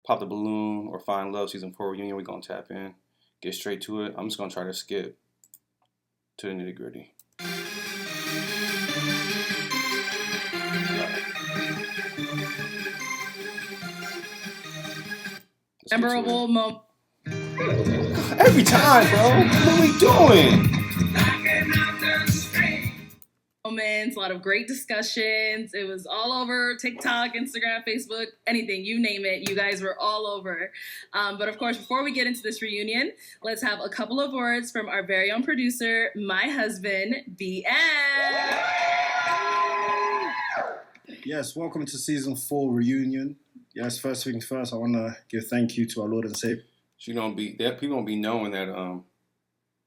Pop the Balloon or Find Love season 4 reunion. We're gonna tap in, get straight to it. I'm just gonna try to skip to the nitty gritty. Memorable moment. Every time, bro. What are we doing? Moments, a lot of great discussions. It was all over TikTok, Instagram, Facebook, anything, you name it. You guys were all over. But of course, before we get into this reunion, let's have a couple of words from our very own producer, my husband, BM. Yes, welcome to season 4 reunion. Yes, first things first, I want to give thank you to our Lord and Savior. People don't be knowing that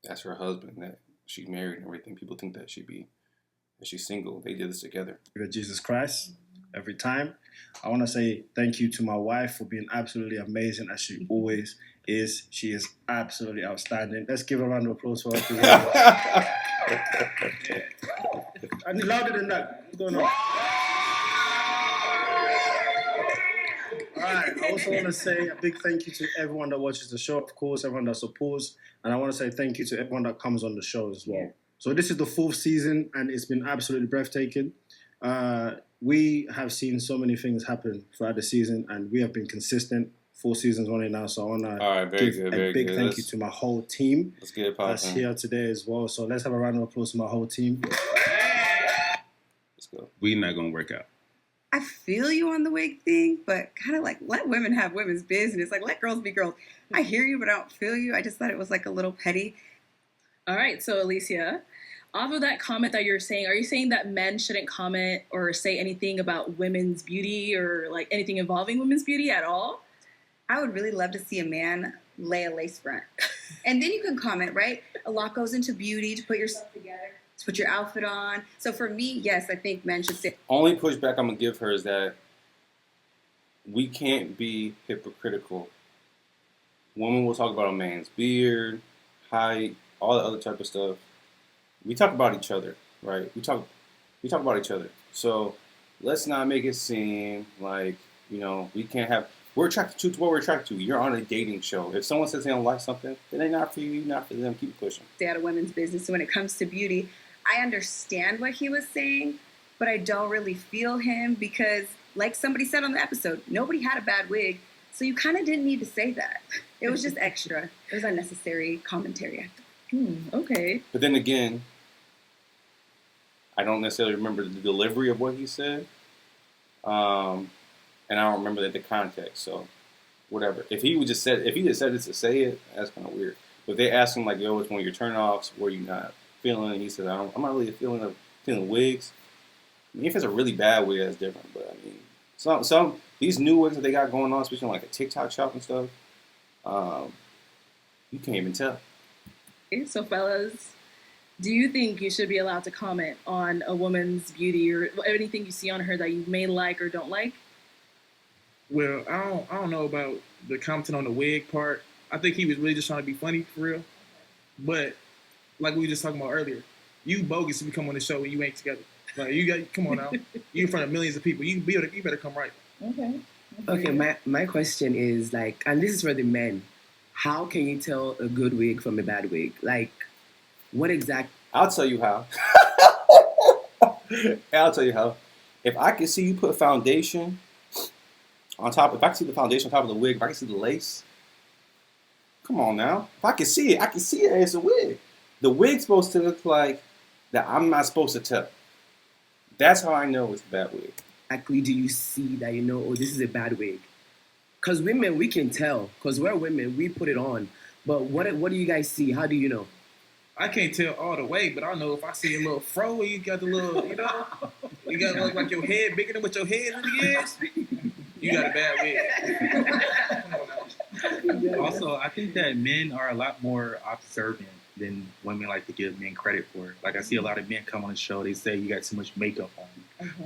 that's her husband, that she married and everything. People think that she's single. They did this together. Jesus Christ, every time. I want to say thank you to my wife for being absolutely amazing as she always is. She is absolutely outstanding. Let's give a round of applause for her. I need louder than that. What's going on? All right. I also want to say a big thank you to everyone that watches the show, of course, everyone that supports. And I want to say thank you to everyone that comes on the show as well. So this is the 4th season, and it's been absolutely breathtaking. We have seen so many things happen throughout the season, and we have been consistent. 4 seasons running now, so I want to give a big thank you to my whole team that's here today as well. So let's have a round of applause to my whole team. Let's go. We're not going to work out. I feel you on the wig thing, but kind of like let women have women's business. Like let girls be girls. I hear you, but I don't feel you. I just thought it was like a little petty. All right, so Alicia, off of that comment that you're saying, are you saying that men shouldn't comment or say anything about women's beauty or like anything involving women's beauty at all? I would really love to see a man lay a lace front. And then you can comment, right? A lot goes into beauty to put yourself together, to put your outfit on. So for me, yes, I think men should say. Only pushback I'm going to give her is that we can't be hypocritical. Women will talk about a man's beard, height, all the other type of stuff. We talk about each other, right? We talk about each other. So let's not make it seem like, we can't have. We're attracted to what we're attracted to. You're on a dating show. If someone says they don't like something, then they're not for you, not for them. Keep pushing. Stay out of women's business. So when it comes to beauty, I understand what he was saying, but I don't really feel him because, like somebody said on the episode, nobody had a bad wig. So you kind of didn't need to say that. It was just extra. It was unnecessary commentary. Okay. But then again, I don't necessarily remember the delivery of what he said. And I don't remember the context, so whatever. If he just said it to say it, that's kind of weird. But they asked him like, "Yo, what's one of your turnoffs? Were you not feeling?" And he said, "I'm not really feeling wigs." I mean, if it's a really bad wig, that's different. But I mean, some these new wigs that they got going on, especially on like a TikTok shop and stuff, you can't even tell. Okay, so fellas, do you think you should be allowed to comment on a woman's beauty or anything you see on her that you may like or don't like? Well, I don't know about the commenting on the wig part. I think he was really just trying to be funny for real. But like we were just talking about earlier, you bogus if you come on the show and you ain't together. Like come on now. You in front of millions of people. You better come right. Okay, my question is like, and this is for the men. How can you tell a good wig from a bad wig? Like, what exact? I'll tell you how. I'll tell you how. If I can see you put foundation on top, if I can see the foundation on top of the wig, if I can see the lace, come on now. If I can see it, as a wig. The wig's supposed to look like that I'm not supposed to tell. That's how I know it's a bad wig. Exactly do you see that oh, this is a bad wig? Because women, we can tell. Because we're women, we put it on. But what do you guys see? How do you know? I can't tell all the way, but I know if I see a little fro where you got the little, you got to look like your head bigger than what your head really is. You got a bad wig. Also, I think that men are a lot more observant than women like to give men credit for. Like, I see a lot of men come on the show, they say you got too much makeup on.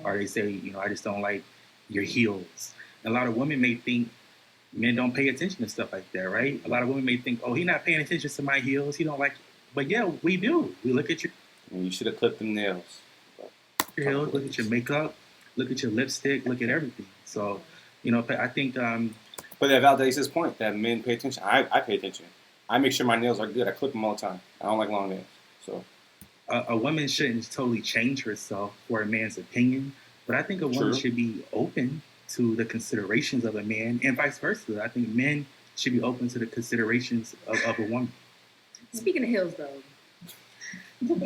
Or they say, I just don't like your heels. And a lot of women may think men don't pay attention to stuff like that, right? A lot of women may think, oh, he's not paying attention to my heels. He don't like it. But yeah, we do. We look at your... And you should have clipped them nails. Your heels, look at your makeup, look at your lipstick, look at everything. So, I think But that validates his point that men pay attention. I pay attention. I make sure my nails are good. I clip them all the time. I don't like long nails. So A woman shouldn't totally change herself for a man's opinion, but I think a woman True. should be open to the considerations of a man, and vice versa. I think men should be open to the considerations of a woman. Speaking of heels, though,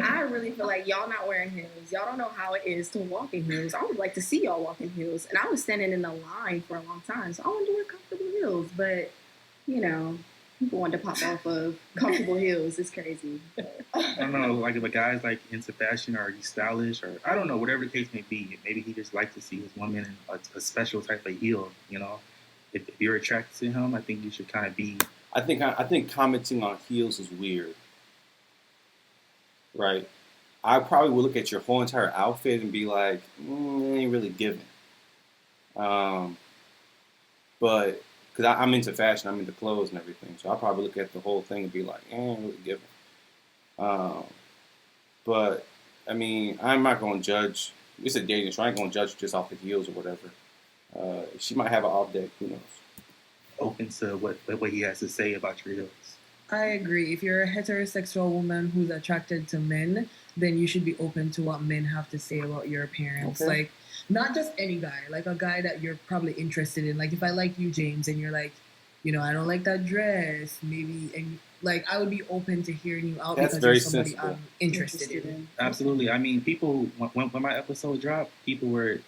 I really feel like y'all not wearing heels. Y'all don't know how it is to walk in heels. I would like to see y'all walk in heels. And I was standing in the line for a long time, so I wanted to wear comfortable heels. But, you know, people want to pop off of comfortable heels. It's crazy. I don't know, like if a guy's like into fashion or he's stylish or I don't know, whatever the case may be. Maybe he just likes to see his woman in a special type of heel. You know, if you're attracted to him, I think you should kind of be. I think commenting on heels is weird. Right? I probably would look at your whole entire outfit and be like, it ain't really giving. But because I'm into fashion, I'm into clothes and everything, so I'll probably look at the whole thing and be like, ain't really giving. But I mean, I'm not going to judge. It's a dating show. I ain't going to judge just off the heels or whatever. She might have an off day. Who knows? Open to what he has to say about your heels. I agree. If you're a heterosexual woman who's attracted to men, then you should be open to what men have to say about your appearance. Okay. Like, not just any guy, like a guy that you're probably interested in. Like, if I like you, James, and you're like, you know, I don't like that dress, maybe, and like, I would be open to hearing you out That's because very you're somebody sensible. I'm interested in. Absolutely. I mean, people when my episode dropped, people were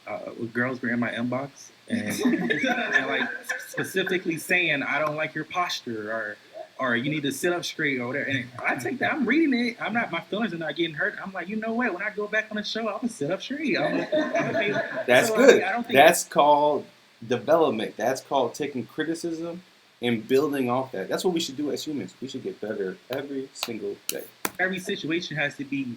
girls were in my inbox and, and like specifically saying, "I don't like your posture," or "You need to sit up straight," or whatever. And I take that. I'm reading it. My feelings are not getting hurt. I'm like, you know what? When I go back on the show, I'm gonna sit up straight. That's So, good. I don't think That's called development. That's called taking criticism and building off that. That's what we should do as humans. We should get better every single day. every situation has to be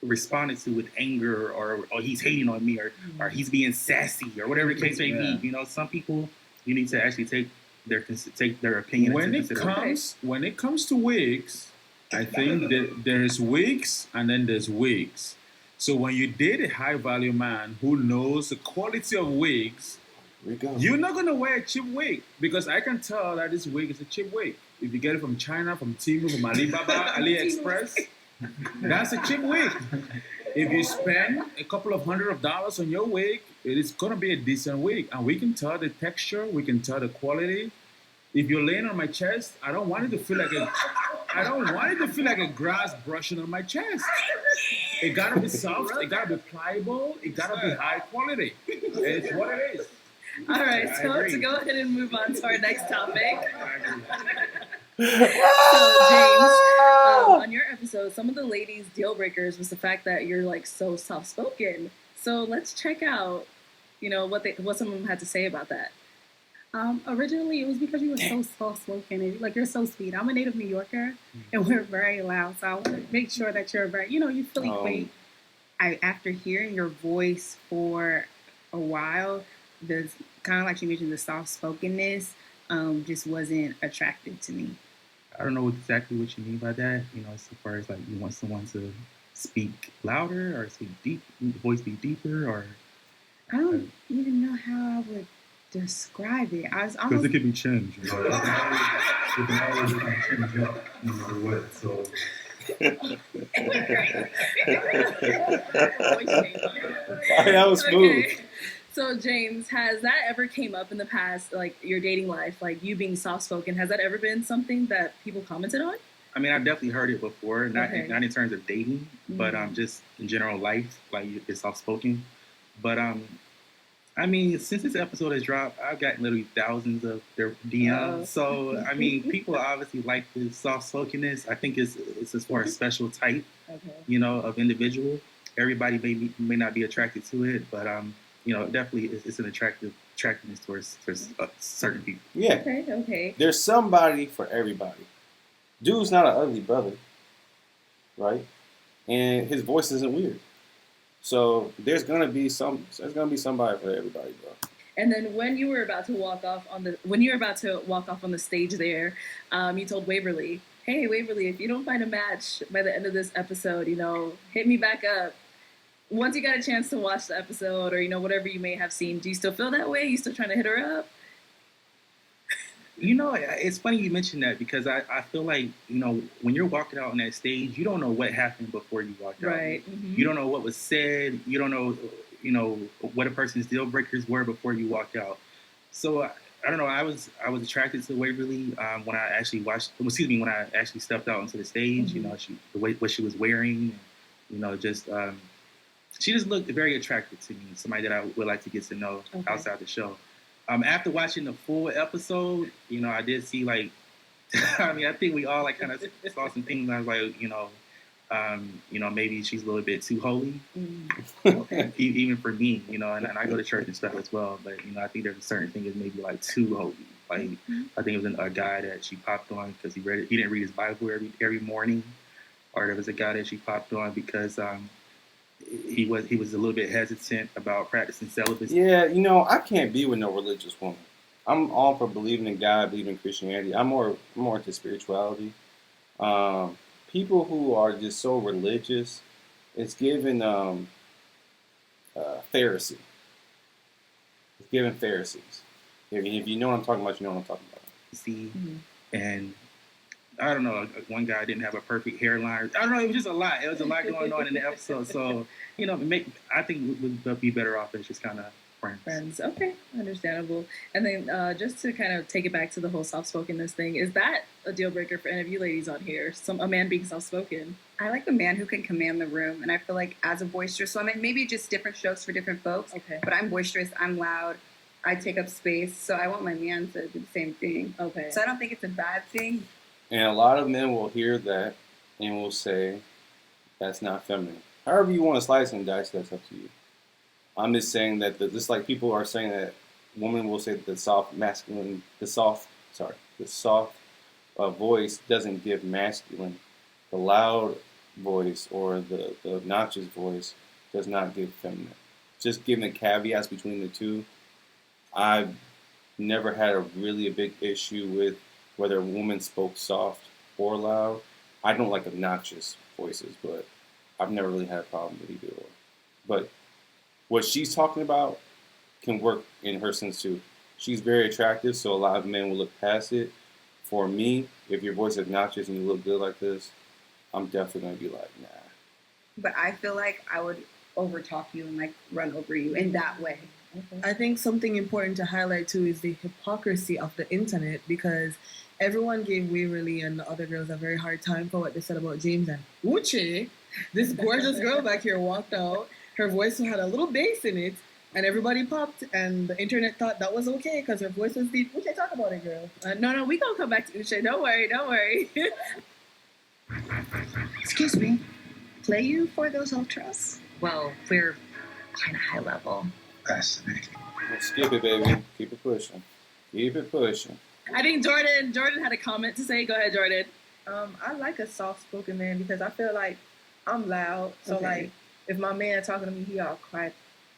responded to with anger or he's hating on me or he's being sassy or whatever the case may be. You know, some people you need to actually take their opinion When into it consideration. comes to wigs, I think that there's wigs and then there's wigs. So when you date a high value man who knows the quality of wigs, Here we go. you're not gonna wear a cheap wig because I can tell that this wig is a cheap wig. If you get it from China, from Temu, from Alibaba, AliExpress, that's a cheap wig. If you spend a couple of $100s on your wig, it is gonna be a decent wig, and we can tell the texture, we can tell the quality. If you're laying on my chest, I don't want it to feel like a grass brushing on my chest. It gotta be soft, it gotta be pliable, it gotta be high quality. It's what it is. all right, I so agree. to go ahead and move on to our next topic. So, James, on your episode, some of the ladies' deal breakers was the fact that you're like so soft spoken. So let's check out, you know, what some of them had to say about that. Originally, it was because you were so soft spoken. Like, you're so sweet. I'm a native New Yorker, and we're very loud. So I want to make sure that you're very, you Philly quaint. After hearing your voice for a while, the kind of like you mentioned, the soft spokenness just wasn't attractive to me. I don't know exactly what you mean by that. You know, as far as like you want someone to speak louder or speak deep, voice be deeper, or I don't even know how I would describe it. I was Because almost it can be changed. You can always change up no matter what. So That was smooth. Okay. So, James, has that ever came up in the past, like your dating life, like you being soft spoken? Has that ever been something that people commented on? I mean, I've definitely heard it before, not Okay. not in terms of dating, but just in general life, like it's soft spoken. But I mean, since this episode has dropped, I've gotten literally thousands of their DMs. Oh. So I mean, people obviously like the soft spokenness. I think it's as far as special type, Okay. of individual. Everybody may not be attracted to it, but definitely it's an attractiveness towards certain people. Yeah. Okay. There's somebody for everybody. Dude's not an ugly brother, right? And his voice isn't weird. So there's gonna be somebody for everybody, bro. And then when you were about to walk off on the stage there, you told Waverly, "Hey, Waverly, if you don't find a match by the end of this episode, hit me back up." Once you got a chance to watch the episode, or whatever you may have seen, do you still feel that way? You still trying to hit her up? You know, it's funny you mentioned that because I feel like, you know, when you're walking out on that stage, you don't know what happened before you walked out. Right. Mm-hmm. You don't know what was said. You don't know, you know, what a person's deal breakers were before you walked out. So I don't know. I was attracted to Waverly when I actually when I actually stepped out onto the stage. Mm-hmm. You know, what she was wearing, you know, just she just looked very attractive to me. Somebody that I would like to get to know outside the show. After watching the full episode, you know, I did see like, I mean, I think we all like kind of saw some things. I was like, you know, maybe she's a little bit too holy, even for me, you know. And I go to church and stuff as well, but you know, I think there's a certain thing is maybe like too holy. Like, I think it was a guy that she popped on because he didn't read his Bible every morning, or there was a guy that she popped on because he was a little bit hesitant about practicing celibacy. Yeah, you know, I can't be with no religious woman. I'm all for believing in God, believing in Christianity. I'm more into spirituality. People who are just so religious, it's given Pharisee. It's given Pharisees. If you know what I'm talking about, you know what I'm talking about. See, and I don't know. One guy didn't have a perfect hairline. I don't know. It was just a lot. It was a lot going on in the episode. So, you know, I think we'd be better off as just kind of friends. Okay, understandable. And then just to kind of take it back to the whole soft-spokenness thing, is that a deal breaker for any of you ladies on here? A man being soft-spoken? I like a man who can command the room, and I feel like as a boisterous woman, maybe just different strokes for different folks. Okay. But I'm boisterous. I'm loud. I take up space, so I want my man to do the same thing. Okay. So I don't think it's a bad thing. And a lot of men will hear that and will say, that's not feminine. However you want to slice and dice, that's up to you. I'm just saying that, just like people are saying that women will say that the soft voice doesn't give masculine. The loud voice or the obnoxious voice does not give feminine. Just giving the caveats between the two, I've never had a big issue with whether a woman spoke soft or loud. I don't like obnoxious voices, but I've never really had a problem with either or. But what she's talking about can work in her sense too. She's very attractive, so a lot of men will look past it. For me, if your voice is obnoxious and you look good like this, I'm definitely going to be like, nah. But I feel like I would overtalk you and like run over you in that way. I think something important to highlight too is the hypocrisy of the internet, because everyone gave Waverly and the other girls a very hard time for what they said about James, and Uche, this gorgeous girl back here, walked out. Her voice had a little bass in it, and everybody popped, and the internet thought that was okay because her voice was deep. Uche, talk about it, girl. No, we gonna come back to Uche. Don't worry. Excuse me, play you for those ultras? Well, we're kind of high level. Fascinating. Well, skip it, baby. Keep it pushing. I think Jordan had a comment to say. Go ahead, Jordan. I like a soft-spoken man because I feel like I'm loud. So like, if my man talking to me, he all quiet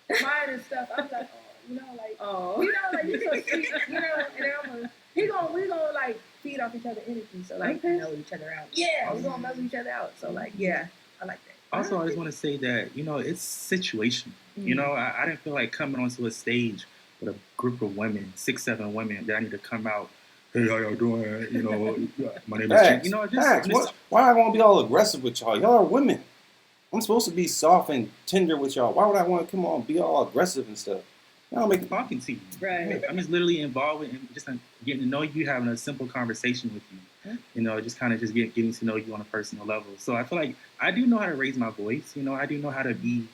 and stuff. I'm like, you know, like you so sweet, you know. And then we gonna like feed off each other's energy. So like, mellow each other out. Yeah, we gonna mellow each other out. So like, yeah, I like that. Also, I just want to say that, you know, it's situational. You know, I didn't feel like coming onto a stage with a group of women, 6-7 women, that I need to come out. Hey, how y'all doing? You know, my name is James. You know, why I want to be all aggressive with y'all? Y'all are women. I'm supposed to be soft and tender with y'all. Why would I want to come on and be all aggressive and stuff? Y'all make talking to you. Right. I'm just literally involved in just getting to know you, having a simple conversation with you. You know, just kind of just getting to know you on a personal level. So I feel like I do know how to raise my voice. You know, I do know how to be,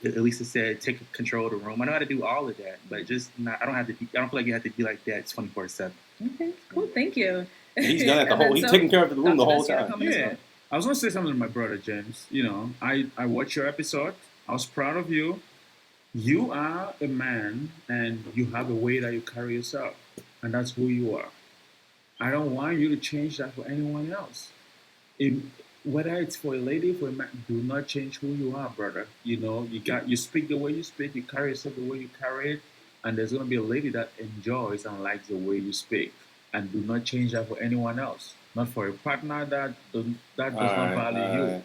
Elisa said, take control of the room. I know how to do all of that, but just not, I don't feel like you have to be like that 24/7. Okay, cool. Thank you. And he's done it he's taking care of the room the whole time. Yeah. I was going to say something to my brother, James. You know, I watched your episode. I was proud of you. You are a man, and you have a way that you carry yourself, and that's who you are. I don't want you to change that for anyone else. Whether it's for a lady, for a man, do not change who you are, brother. You know, you speak the way you speak, you carry yourself the way you carry it, and there's going to be a lady that enjoys and likes the way you speak. And do not change that for anyone else. Not for a partner that does not value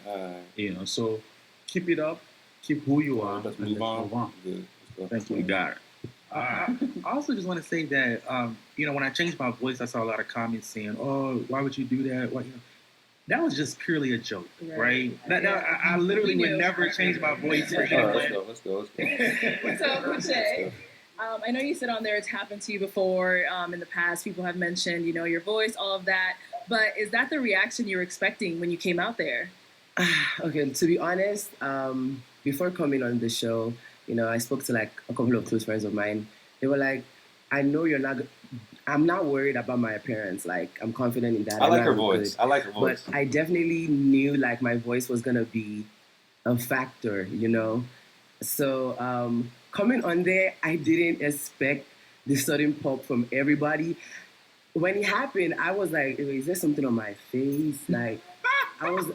you. You know, so keep it up, keep who you are, Let's and move let's on. move on. Good. Thank you. You got it. I also just want to say that, when I changed my voice, I saw a lot of comments saying, "Oh, why would you do that?" That was just purely a joke, right? I literally would never change my voice for anyone. Let's go. So, Uche, I know you said on there it's happened to you before in the past. People have mentioned, your voice, all of that. But is that the reaction you were expecting when you came out there? Okay, to be honest, before coming on the show, I spoke to like a couple of close friends of mine. They were like, I know I'm not worried about my appearance. Like, I'm confident in that. I like her voice. But I definitely knew like my voice was going to be a factor, So coming on there, I didn't expect the sudden pop from everybody. When it happened, I was like, is there something on my face? Like, I was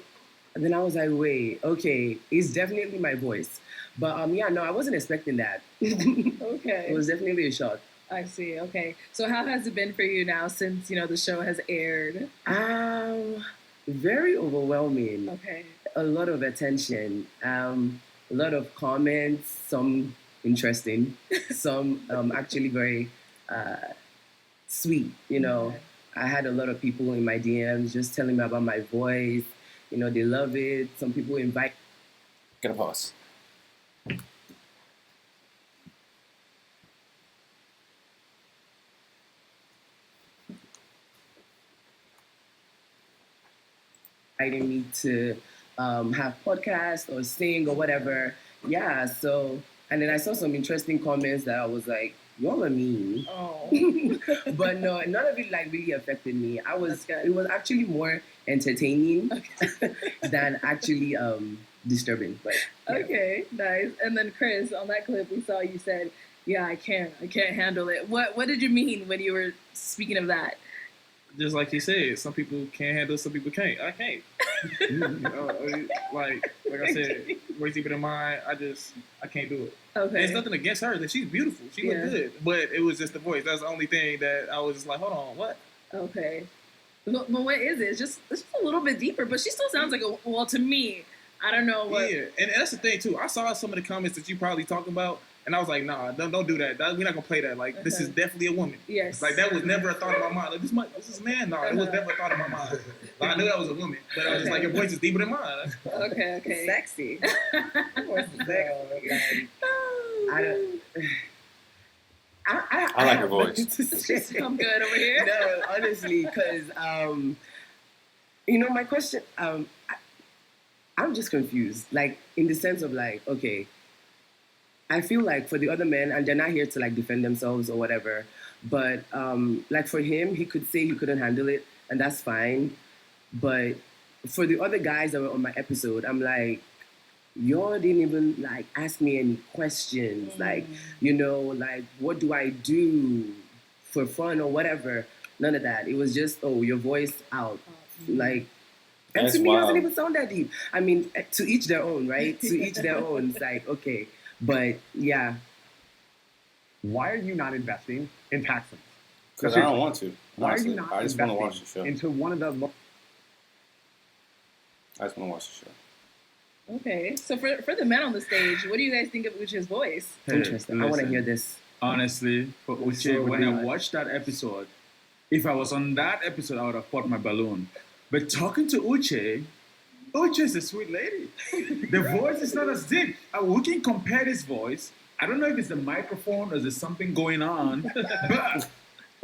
like, wait, okay, it's definitely my voice. But I wasn't expecting that. Okay. It was definitely a shock. I see. Okay. So how has it been for you now since, the show has aired? Very overwhelming. Okay. A lot of attention. A lot of comments, some interesting, some actually very sweet, I had a lot of people in my DMs just telling me about my voice. They love it. Some people invite. Gotta pause. Inviting me to have podcasts or sing or whatever. Yeah, so, and then I saw some interesting comments that I was like, y'all are mean. Oh. But no, none of it like really affected me. It was actually more entertaining than actually disturbing. But yeah. Okay, nice. And then Chris, on that clip we saw you said, "Yeah, I can't handle it." What did you mean when you were speaking of that? Just like he said, some people can handle, some people can't. I can't. Like I said, voice deeper than mine. I can't do it. Okay. And it's nothing against her. That she's beautiful. She looked good, but it was just the voice. That's the only thing that I was like, hold on, what? Okay. But what is it? It's just a little bit deeper, but she still sounds like to me, I don't know what. Yeah, and that's the thing too. I saw some of the comments that you probably talking about, and I was like, nah, don't do that. We're not gonna play that. Like, this is definitely a woman. Yes. Like, that was never a thought in my mind. Like, this is a man. No, it was never a thought in my mind. Like, I knew that was a woman, but I was just like, your voice is deeper than mine. Okay. Sexy. I like her voice. I'm good over here. No, honestly, because my question, I'm just confused. Like, in the sense of like, okay, I feel like for the other men, and they're not here to like defend themselves or whatever, but like for him, he could say he couldn't handle it, and that's fine. But for the other guys that were on my episode, I'm like, y'all didn't even like ask me any questions, like, like what do I do for fun or whatever. None of that. It was just, your voice out, like. And That's to me, it doesn't wild. even sound that deep. I mean, to each their own, right? To each their own. It's like, okay. But, yeah. Why are you not investing in Paxton? Because I don't want to. Why Honestly. are you not I just want to watch the investing show. into one of the most... I just want to watch the show. Okay. So for the men on the stage, what do you guys think of Uche's voice? Interesting. I want to hear this. Honestly, for Uche, when I watched that episode, if I was on that episode, I would have popped my balloon. But talking to Uche is a sweet lady. The voice is not as deep. We can compare this voice. I don't know if it's the microphone or there's something going on, but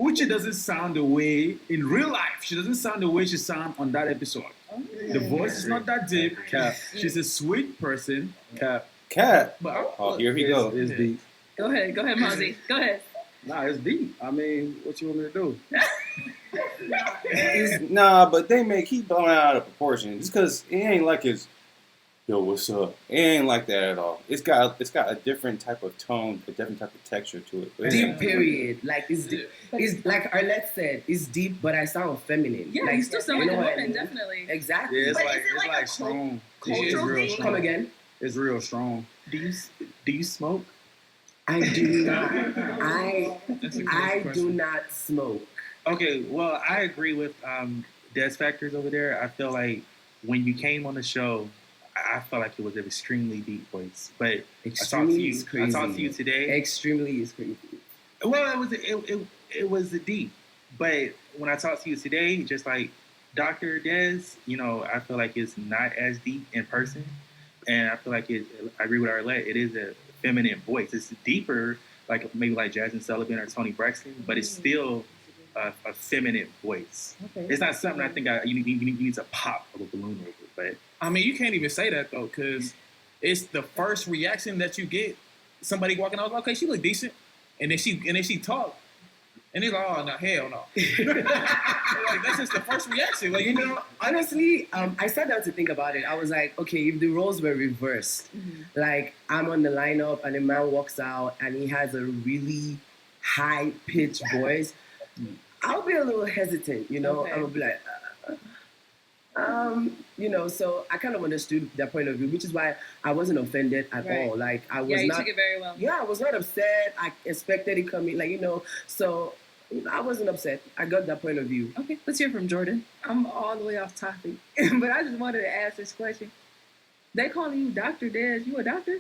Uche doesn't sound the way in real life. She doesn't sound the way she sounded on that episode. The voice is not that deep. She's a sweet person. Cat. But Here we go. It's deep. Go ahead, Mozzie. Go ahead. Nah, it's deep. I mean, what you want me to do? Nah, but they may keep blowing out of proportion. Just because it ain't like it's, yo, what's up? It ain't like that at all. It's got a different type of tone, a different type of texture to it. But Deep, period. Like, it's deep. It's like Arlette said, it's deep, but I sound feminine. Yeah, like, you still sound like a what I woman, mean? definitely. Exactly. Yeah, it's But like is it it's like like a strong. cultural It's real thing? strong. Come again? It's real strong. Do you smoke? I do not. That's a good I do question. not smoke. Okay, well, I agree with Des Factors over there. I feel like when you came on the show, I felt like it was an extremely deep voice. But Extremely is I crazy. talked to you today. Extremely is crazy. Well, it was deep, but when I talked to you today, just like Dr. Des, I feel like it's not as deep in person, and I feel like I agree with Arlette. It is a feminine voice. It's deeper, like maybe like Jasmine Sullivan or Toni Braxton, but it's still a feminine voice. Okay. It's not something I think you need to pop of a balloon over. But I mean, you can't even say that though, because it's the first reaction that you get. Somebody walking out, okay, she look decent, and then she talk, and it's like, oh no, hell no. Like that's just the first reaction. Like Honestly, I sat down to think about it. I was like, okay, if the roles were reversed, like I'm on the lineup and a man walks out and he has a really high pitched voice, I'll be a little hesitant. Okay. I'll be like. So I kind of understood their point of view, which is why I wasn't offended at all. Like I was you not. took it very well. Yeah, I was not upset. I expected it coming, so I wasn't upset. I got that point of view. Okay, let's hear from Jordan. I'm all the way off topic, but I just wanted to ask this question. They calling you Dr. Des. You a doctor?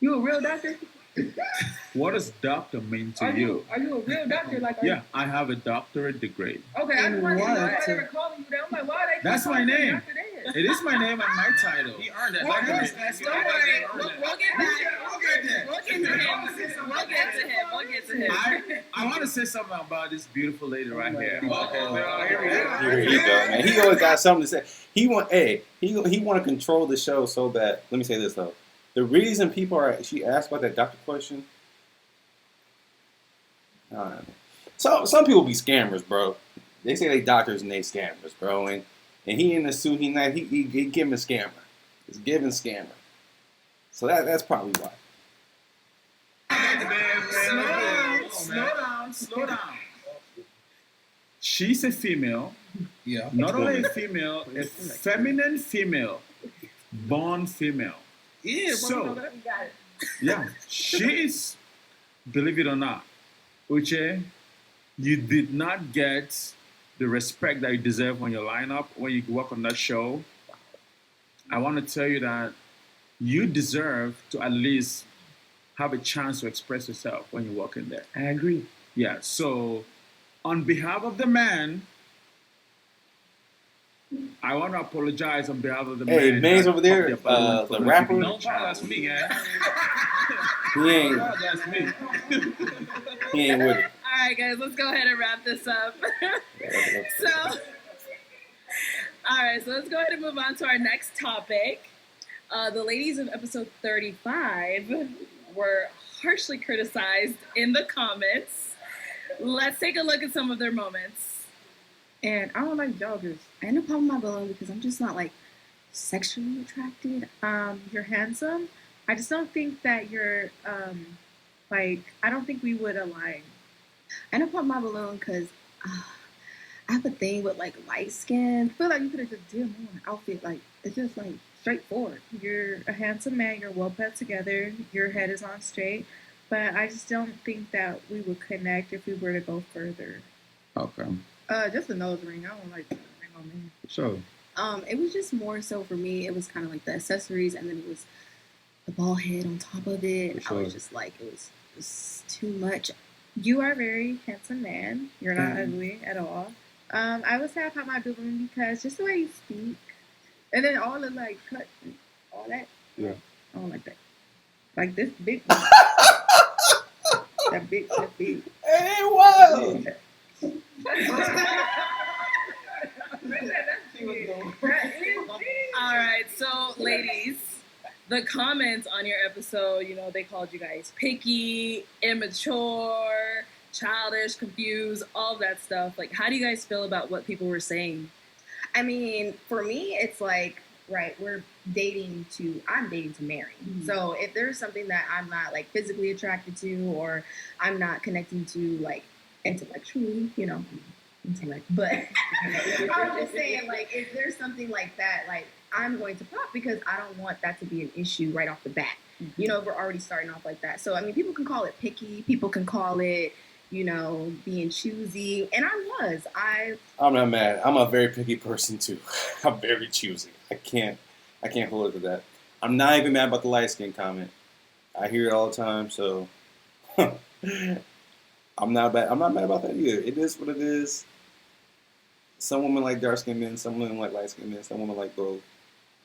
You a real doctor? What does doctor mean to Are you? you a real doctor? Like, Yeah, I have a doctorate degree. Okay, I just wanted to know why what? they were calling you that. I'm like, why are they? That's my calling you name. Dr. Des? It is my name and my title. he earned that. Well, Like, don't worry, we'll get back. We'll get to him. I want to say something about this beautiful lady right here. Here you go, man. He always got something to say. He want to control the show so bad. Let me say this though. The reason she asked about that doctor question. So some people be scammers, bro. They say they doctors and they scammers, bro. And he in the suit, he giving a scammer. He's giving scammer. So that's probably why. Slow down. She's a female. Yeah. Not only a female, a feminine female, born female. Yeah, So, bro. yeah, she's, believe it or not, Uche, you did not get the respect that you deserve on your lineup when you work on that show. I want to tell you that you deserve to at least have a chance to express yourself when you walk in there. I agree. Yeah, so on behalf of the man, I want to apologize on behalf of the man. Hey, man's that over there, popped their balloon for the not rapper. giving you a Don't apologize chance. for me, guys. He ain't Apologize for me. with it. All right, guys, let's go ahead and wrap this up. All right, so let's go ahead and move on to our next topic. The ladies of episode 35 were harshly criticized in the comments. Let's take a look at some of their moments. And I don't like joggers. I end up popping my balloon because I'm just not like sexually attracted. You're handsome. I just don't think that you're I don't think we would align. I end up popping my balloon because I have a thing with like light skin. I feel like you could have just did more outfit. Like it's just like straightforward. You're a handsome man. You're well put together. Your head is on straight. But I just don't think that we would connect if we were to go further. Okay. Just a nose ring. I don't like the ring on me. So, It was just more so for me. It was kind of like the accessories, and then it was the ball head on top of it. And I was just like, it was too much. You are a very handsome man. You're not ugly at all. I would say I pop my balloon because just the way you speak, And then all the like cut, and all that. Yeah. I don't like that. Like this big. that big. Hey, wow. All right, so ladies, the comments on your episode, they called you guys picky, immature, childish, confused, all that stuff. Like, how do you guys feel about what people were saying? I mean, for me, it's like, right, I'm dating to marry. Mm-hmm. So if there's something that I'm not like physically attracted to, or I'm not connecting to like intellectually, but I'm just saying, like, if there's something like that, like, I'm going to pop because I don't want that to be an issue right off the bat. Mm-hmm. If we're already starting off like that. So, I mean, people can call it picky. People can call it, being choosy. And I'm not mad. I'm a very picky person too. I'm very choosy. I can't hold it to that. I'm not even mad about the light skin comment. I hear it all the time, so I'm not mad about that either. It is what it is. Some women like dark skinned men, some women like light skinned men, some women like both.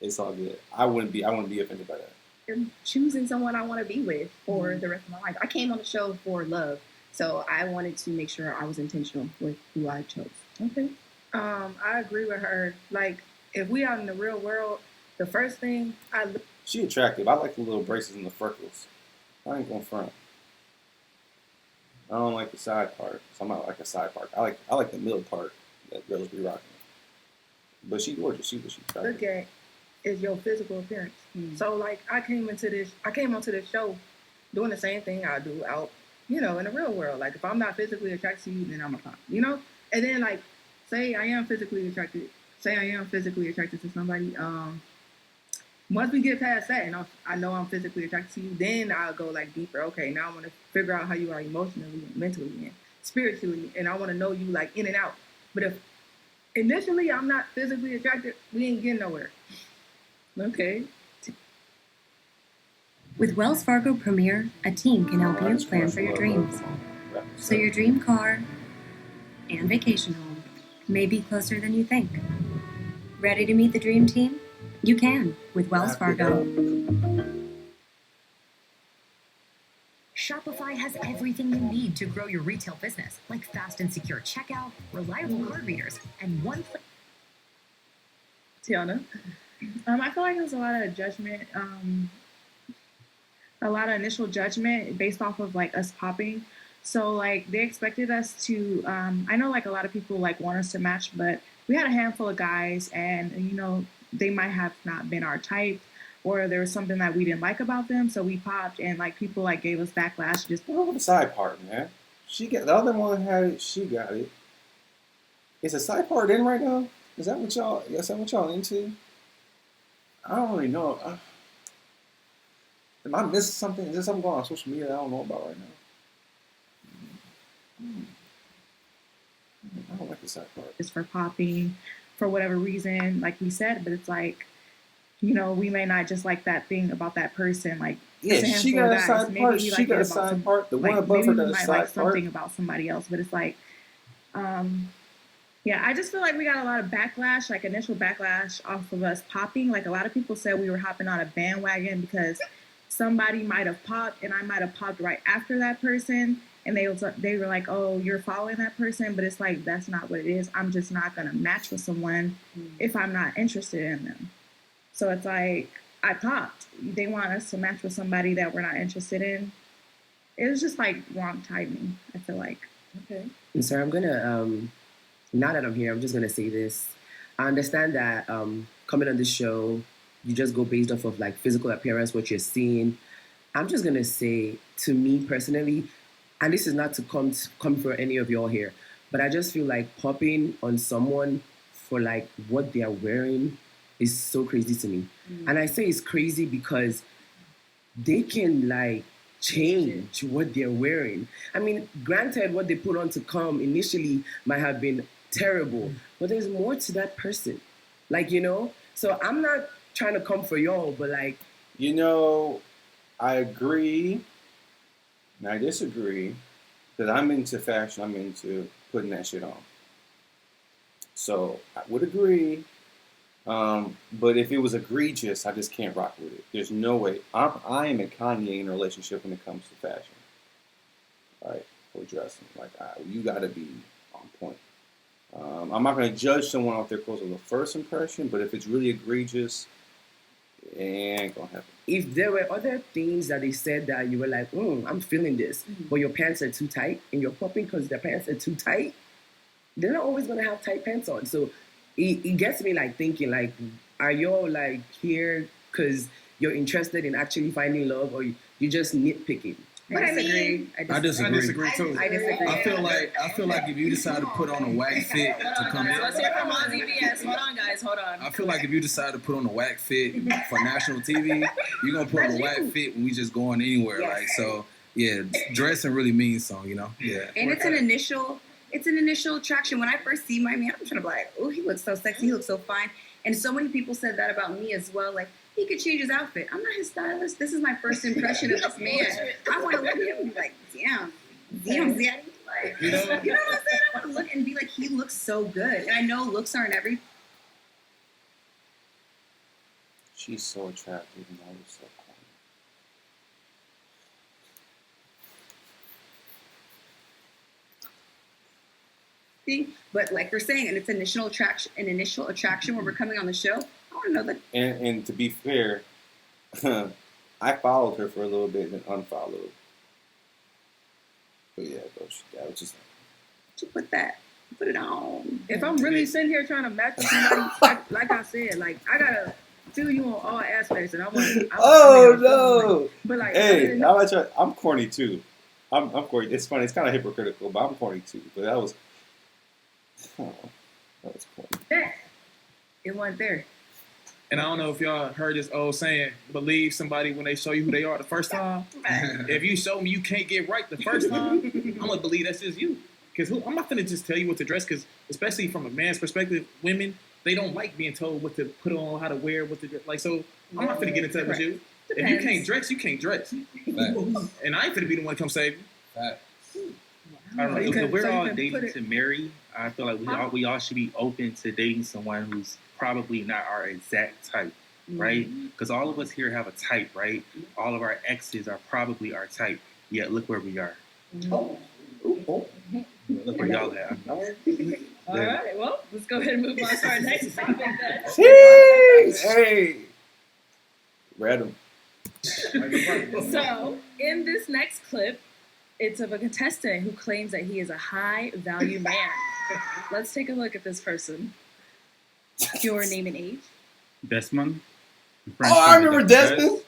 It's all good. I wouldn't be offended by that. I'm choosing someone I want to be with for the rest of my life. I came on the show for love, so I wanted to make sure I was intentional with who I chose. Okay. I agree with her. Like, if we out in the real world, the first thing I look. She attractive. I like the little braces and the freckles. I ain't going front. I don't like the side part. So I'm not like a side part. I like the middle part that girls be rocking. But she gorgeous. She's attractive. Look at is your physical appearance. So like I came onto this show doing the same thing I do out, in the real world. Like if I'm not physically attracted to you, then I'm a cop, And then like say I am physically attracted to somebody. Once we get past that and I know I'm physically attracted to you, then I'll go like deeper. Okay, now I want to figure out how you are emotionally, mentally, and spiritually, and I want to know you like in and out. But if initially I'm not physically attracted, we ain't getting nowhere. Okay. With Wells Fargo Premier, a team can help you plan for your dreams. So your dream car and vacation home may be closer than you think. Ready to meet the dream team? You can with Wells Fargo. Shopify has everything you need to grow your retail business, like fast and secure checkout, reliable card readers, and one click. Tiana? I feel like there's a lot of judgment, a lot of initial judgment based off of like us popping. So like they expected us to, I know like a lot of people like want us to match, but we had a handful of guys and they might have not been our type or there was something that we didn't like about them. So we popped and like people like gave us backlash. Just the side part, man. She got the other one had it. She got it. Is a side part in right now? Is that what y'all into? I don't really know. Am I missing something? Is there something going on social media that I don't know about right now? I don't like the side part. It's for popping for whatever reason, like we said, but it's like, we may not just like that thing about that person. Like, yeah, she got a side part. She got a side part. The one above her got a side part. Something about somebody else, but it's like, yeah, I just feel like we got a lot of backlash, like initial backlash off of us popping. Like a lot of people said we were hopping on a bandwagon because somebody might have popped and I might have popped right after that person. And they were like, oh, you're following that person. But it's like, that's not what it is. I'm just not going to match with someone if I'm not interested in them. So it's like, I popped. They want us to match with somebody that we're not interested in. It was just like wrong timing, I feel like. Okay. And so I'm going to... now that I'm here, I'm just going to say this. I understand that coming on this show, you just go based off of like physical appearance, what you're seeing. I'm just going to say, to me personally, and this is not to come for any of y'all here, but I just feel like popping on someone for like what they are wearing is so crazy to me. And I say it's crazy because they can like change what they're wearing. I mean, granted, what they put on to come initially might have been terrible, but there's more to that person. Like, so I'm not trying to come for y'all, but like, I agree and I disagree that I'm into fashion. I'm into putting that shit on. So I would agree. But if it was egregious, I just can't rock with it. There's no way. I am a Kanye in a relationship when it comes to fashion. Right? Or dressing. Like, you got to be on point. I'm not going to judge someone off their clothes on the first impression, but if it's really egregious, it ain't going to happen. If there were other things that they said that you were like, I'm feeling this, but your pants are too tight and you're popping because the pants are too tight, they're not always going to have tight pants on. So it gets me like thinking, like, are y'all like here because you're interested in actually finding love or you just nitpicking? But I disagree too. I disagree. I feel like if you decide to put on a whack fit to come in, let's hear from Ozzy VS. Hold on, guys. Hold on. I feel like if you decide to put on a whack fit for national TV, you're gonna put on a whack fit when we just going anywhere. Yes. Like so, yeah. Dressing really means something, Yeah. And it's an initial attraction. When I first see my man, I'm trying to be like, oh, he looks so sexy, he looks so fine. And so many people said that about me as well. Like, he could change his outfit. I'm not his stylist. This is my first impression of this man. I want to look at him and be like, damn, Zaddy. Like, You know? you know what I'm saying? I want to look and be like, he looks so good. And I know looks aren't everything. She's so attractive and always so But like we're saying, and it's initial attraction when we're coming on the show. I want to know that. And to be fair, I followed her for a little bit and then unfollowed. But yeah, bro, that was just To put it on. If I'm really sitting here trying to match with somebody, like I said, like I gotta feel you on all aspects, and I want. Oh no! But like, hey, I'm corny too. I'm corny. It's funny. It's kind of hypocritical, but I'm corny too. But that was corny. It wasn't there. And I don't know if y'all heard this old saying, believe somebody when they show you who they are the first time. If you show me you can't get right the first time, I'm going to believe that's just you. Because I'm not going to just tell you what to dress, because especially from a man's perspective, women, they don't like being told what to put on, how to wear, what to dress. Like, so I'm not going to get into that with you. If you can't dress, you can't dress. And I ain't going to be the one to come save you. I don't know. If we're all dating put it- to marry, I feel like we all should be open to dating someone who's probably not our exact type, right? Because all of us here have a type, right? All of our exes are probably our type. Yet look where we are. Oh. Look where y'all at. All right, well, let's go ahead and move on to our next topic then. Hey, read them. So, in this next clip, it's of a contestant who claims that he is a high value man. Let's take a look at this person. Your name and age. Desmond. Oh, I remember Desmond.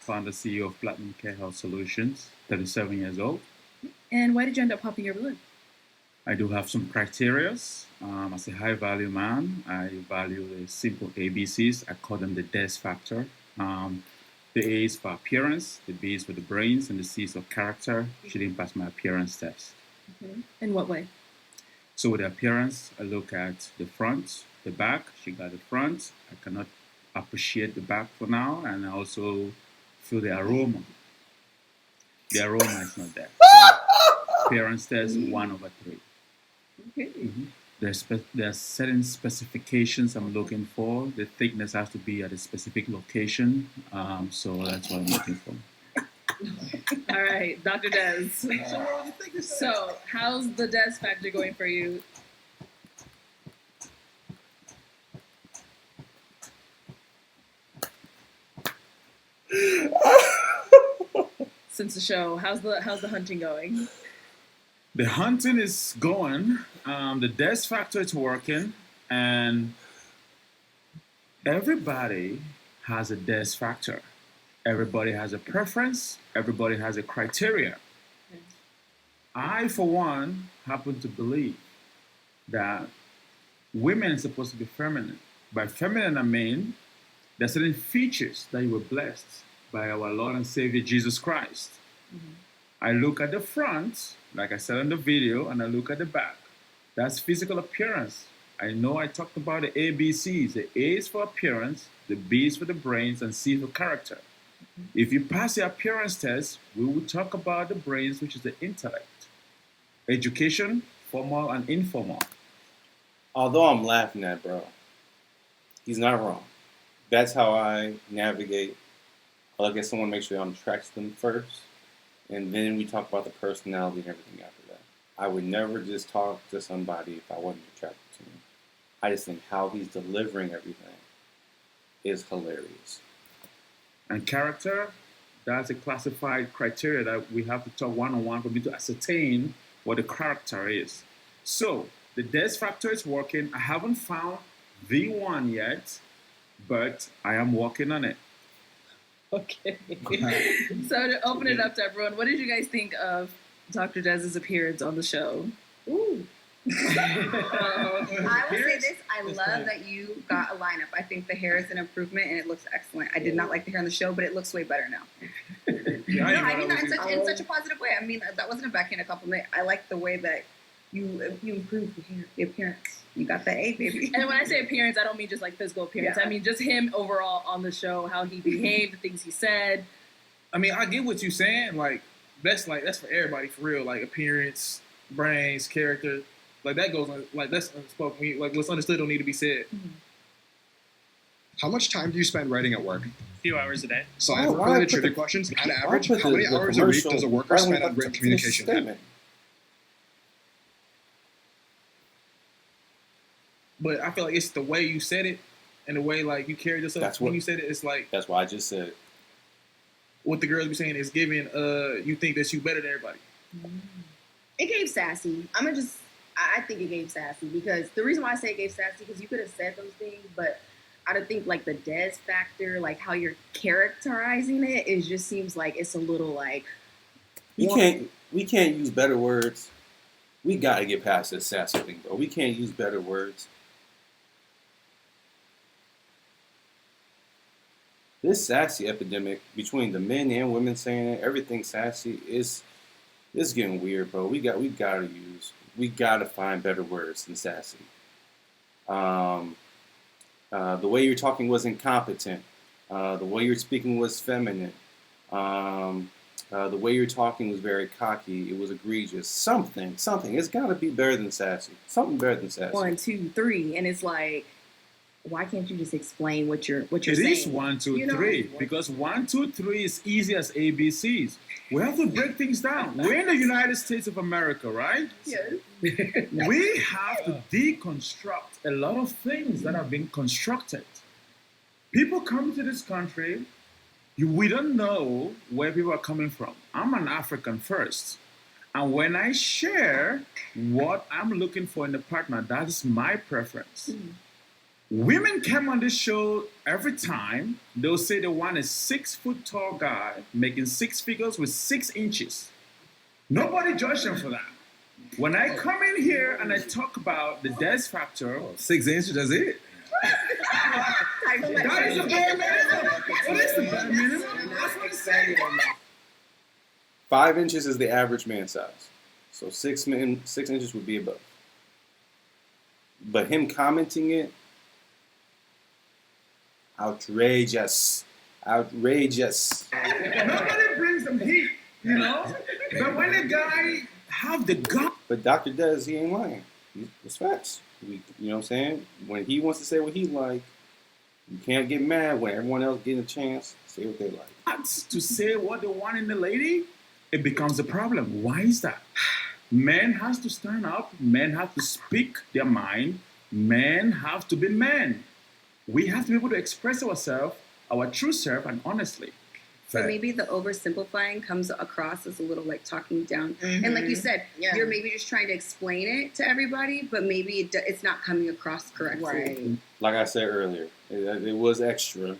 Founder CEO of Platinum Care Health Solutions, 37 years old. And why did you end up popping your balloon? I do have some criteria. As a high value man, I value the simple ABCs. I call them the DES factor. The A is for appearance, the B is for the brains, and the C is for character. She didn't pass my appearance test. In what way? So with the appearance, I look at the front, the back. She got the front. I cannot appreciate the back for now, and I also feel the aroma. The aroma is not there. So appearance test 1/3. Mm-hmm. There's certain specifications I'm looking for. The thickness has to be at a specific location. So that's what I'm looking for. All right, Dr. Des. So, how's the Des factor going for you? Since the show, how's the hunting going? The hunting is going. The DES factor is working, and everybody has a DES factor. Everybody has a preference. Everybody has a criteria. I, for one, happen to believe that women are supposed to be feminine. By feminine, I mean there are certain features that you were blessed by our Lord and Savior Jesus Christ. I look at the front, like I said in the video, and I look at the back. That's physical appearance. I know I talked about the ABCs. The A is for appearance, the B is for the brains, and C is for character. If you pass the appearance test, we will talk about the brains, which is the intellect. Education, formal and informal. Although I'm laughing at bro, he's not wrong. That's how I navigate. I look at someone, make sure I'm attracted to them first, and then we talk about the personality and everything after that. I would never just talk to somebody if I wasn't attracted to him. I just think how he's delivering everything is hilarious. And character, that's a classified criteria that we have to talk one-on-one for me to ascertain what the character is. So, the DES factor is working. I haven't found the one yet, but I am working on it. Okay. So to open it up to everyone, what did you guys think of Dr. Dez's appearance on the show? Ooh. I will say this, I love that you got a lineup. I think the hair is an improvement and it looks excellent. I did not like the hair on the show, but it looks way better now. No, I mean that in such a positive way. I mean, that wasn't a backhand compliment. I like the way that you improved the hair, the appearance. You got the A, baby. And when I say appearance, I don't mean just like physical appearance. Yeah. I mean just him overall on the show, how he behaved, the things he said. I mean, I get what you're saying. Like that's for everybody for real. Like appearance, brains, character. Like that goes on. Like that's unspoken. Like what's understood don't need to be said. How much time do you spend writing at work? A few hours a day. So I have related trivia questions. On average, how many hours a week does a worker spend on written communication? But I feel like it's the way you said it and the way like you carried yourself That's when what- you said it. It's like That's what I just said. what the girls be saying is giving. You think that you better than everybody. It gave sassy. I think it gave sassy because the reason why I say it gave sassy because you could have said those things, but I don't think like the Des factor, like how you're characterizing it just seems like it's a little like We can't use better words. We gotta get past this sassy thing, bro. We can't use better words. This sassy epidemic between the men and women saying it, everything sassy is getting weird, bro. We gotta find better words than sassy. The way you're talking was incompetent. The way you're speaking was feminine. The way you're talking was very cocky. It was egregious. Something. It's got to be better than sassy. Something better than sassy. 1, 2, 3, and it's like, why can't you just explain what you're It saying? is 1, 2, 3 because 1, 2, 3 is easy as ABCs. We have to break things down. We're in the United States of America, right? Yes. We have to deconstruct a lot of things that have been constructed. People come to this country, we don't know where people are coming from. I'm an African first. And when I share what I'm looking for in a partner, that is my preference. Women come on this show every time. They'll say they want a 6 foot tall guy making 6 figures with 6 inches. Nobody judged them for that. When I come in here and I talk about the Des factor, 6 inches, that's it. that is the bare minimum. What is the bare minimum? That's what it's saying. 5 inches is the average man size. So 6 inches would be above. But him commenting it, outrageous. Outrageous. Nobody brings them heat, you know? But when the guy have the gut. But Dr. Des, he ain't lying. It's facts. You know what I'm saying? When he wants to say what he like, you can't get mad when everyone else getting a chance to say what they like. To say what they want in the lady, it becomes a problem. Why is that? Men has to stand up. Men have to speak their mind. Men have to be men. We have to be able to express ourselves, our true self, and honestly. So maybe the oversimplifying comes across as a little like talking down. And like you said, you're maybe just trying to explain it to everybody, but maybe it's not coming across correctly. Like I said earlier, it was extra.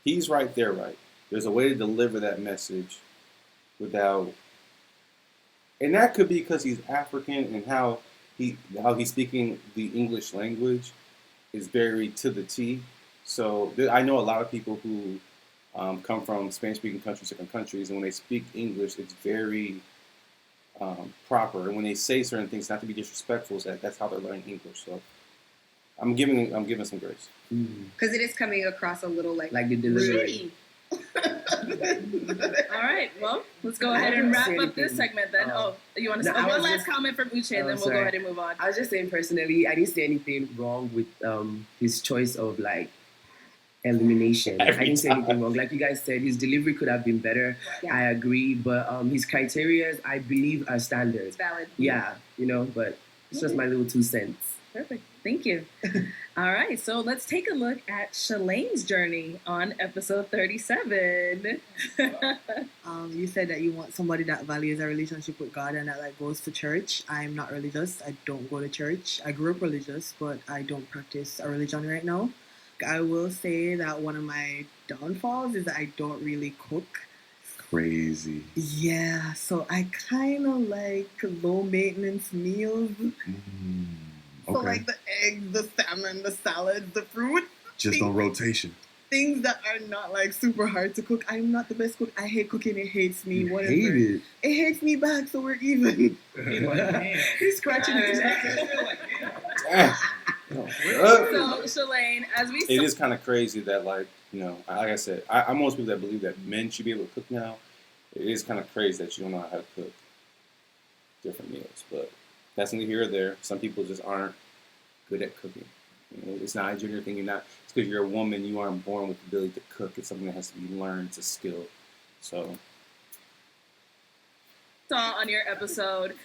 He's right there, right? There's a way to deliver that message without, and that could be because he's African and how he's speaking the English language is very to the T. So I know a lot of people who come from Spanish-speaking countries, different countries, and when they speak English, it's very proper. And when they say certain things, not to be disrespectful, that's how they're learning English. So I'm giving some grace because it is coming across a little like the delivery. All right, well, let's go ahead and wrap up this segment then. You want to say one last comment from Uche, and then we'll go ahead and move on. I was just saying personally, I didn't say anything wrong with his choice of like elimination. I didn't say anything wrong. Like you guys said, his delivery could have been better. Yeah. I agree, but his criteria, I believe, are standard. It's valid. Yeah, but it's just my little 2 cents. Perfect. Thank you. All right, so let's take a look at Shalane's journey on episode 37. You said that you want somebody that values a relationship with God and that like goes to church. I'm not religious. I don't go to church. I grew up religious, but I don't practice a religion right now. I will say that one of my downfalls is that I don't really cook. Crazy. Yeah, so I kind of like low maintenance meals. So Okay. like the eggs, the salmon, the salads, the fruit. Just on rotation. Things that are not like super hard to cook. I'm not the best cook. I hate cooking. It hates me. You Whatever. hate it. It hates me back, so we're even. He's scratching his head. So, Shalane, as we It is kind of crazy that, like I said, I'm one of those people that believe that men should be able to cook now. It is kind of crazy that you don't know how to cook. different meals. But that's neither here or there. Some people just aren't good at cooking. You know, it's not a gender thing. You're not. It's because you're a woman. You aren't born with the ability to cook. It's something that has to be learned. It's a skill. So. Saw on your episode,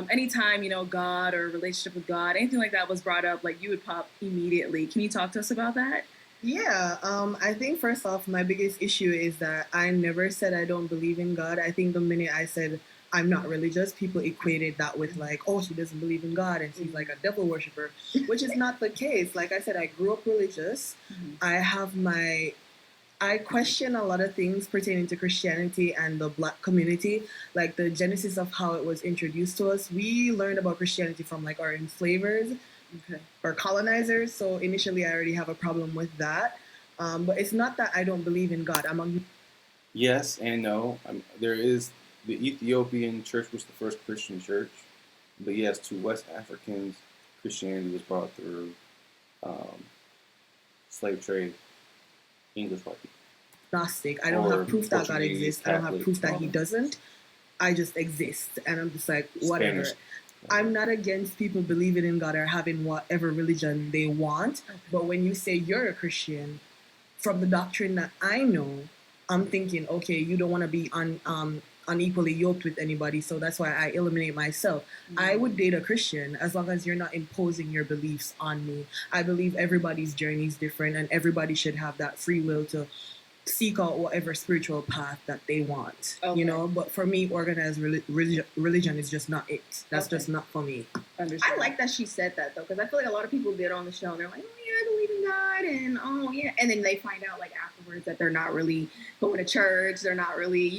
anytime God or relationship with God, anything like that was brought up, like you would pop immediately. Can you talk to us about that? Yeah, I think first off, my biggest issue is that I never said I don't believe in God. I think the minute I said I'm not religious, people equated that with like, oh, she doesn't believe in God and she's like a devil worshiper, which is not the case. Like I said, I grew up religious. I question a lot of things pertaining to Christianity and the Black community, like the genesis of how it was introduced to us. We learned about Christianity from like our enslavers or colonizers. So initially, I already have a problem with that. But it's not that I don't believe in God. Yes and no. There is the Ethiopian church was the first Christian church, but yes, to West Africans, Christianity was brought through slave trade, English white people. Agnostic. I don't have proof that God exists. I don't have proof that He doesn't. I just exist, and I'm just like whatever. Spanish. I'm not against people believing in God or having whatever religion they want, but when you say you're a Christian, from the doctrine that I know, I'm thinking, okay, you don't want to be unequally yoked with anybody, so that's why I eliminate myself. I would date a Christian as long as you're not imposing your beliefs on me. I believe everybody's journey is different, and everybody should have that free will to seek out whatever spiritual path that they want, but for me, organized religion is just not it. That's just not for me. I like that she said that though, because I feel like a lot of people get on the show and they're like, oh yeah, I believe in God, and oh yeah, and then they find out like afterwards that they're not really going to church, they're not really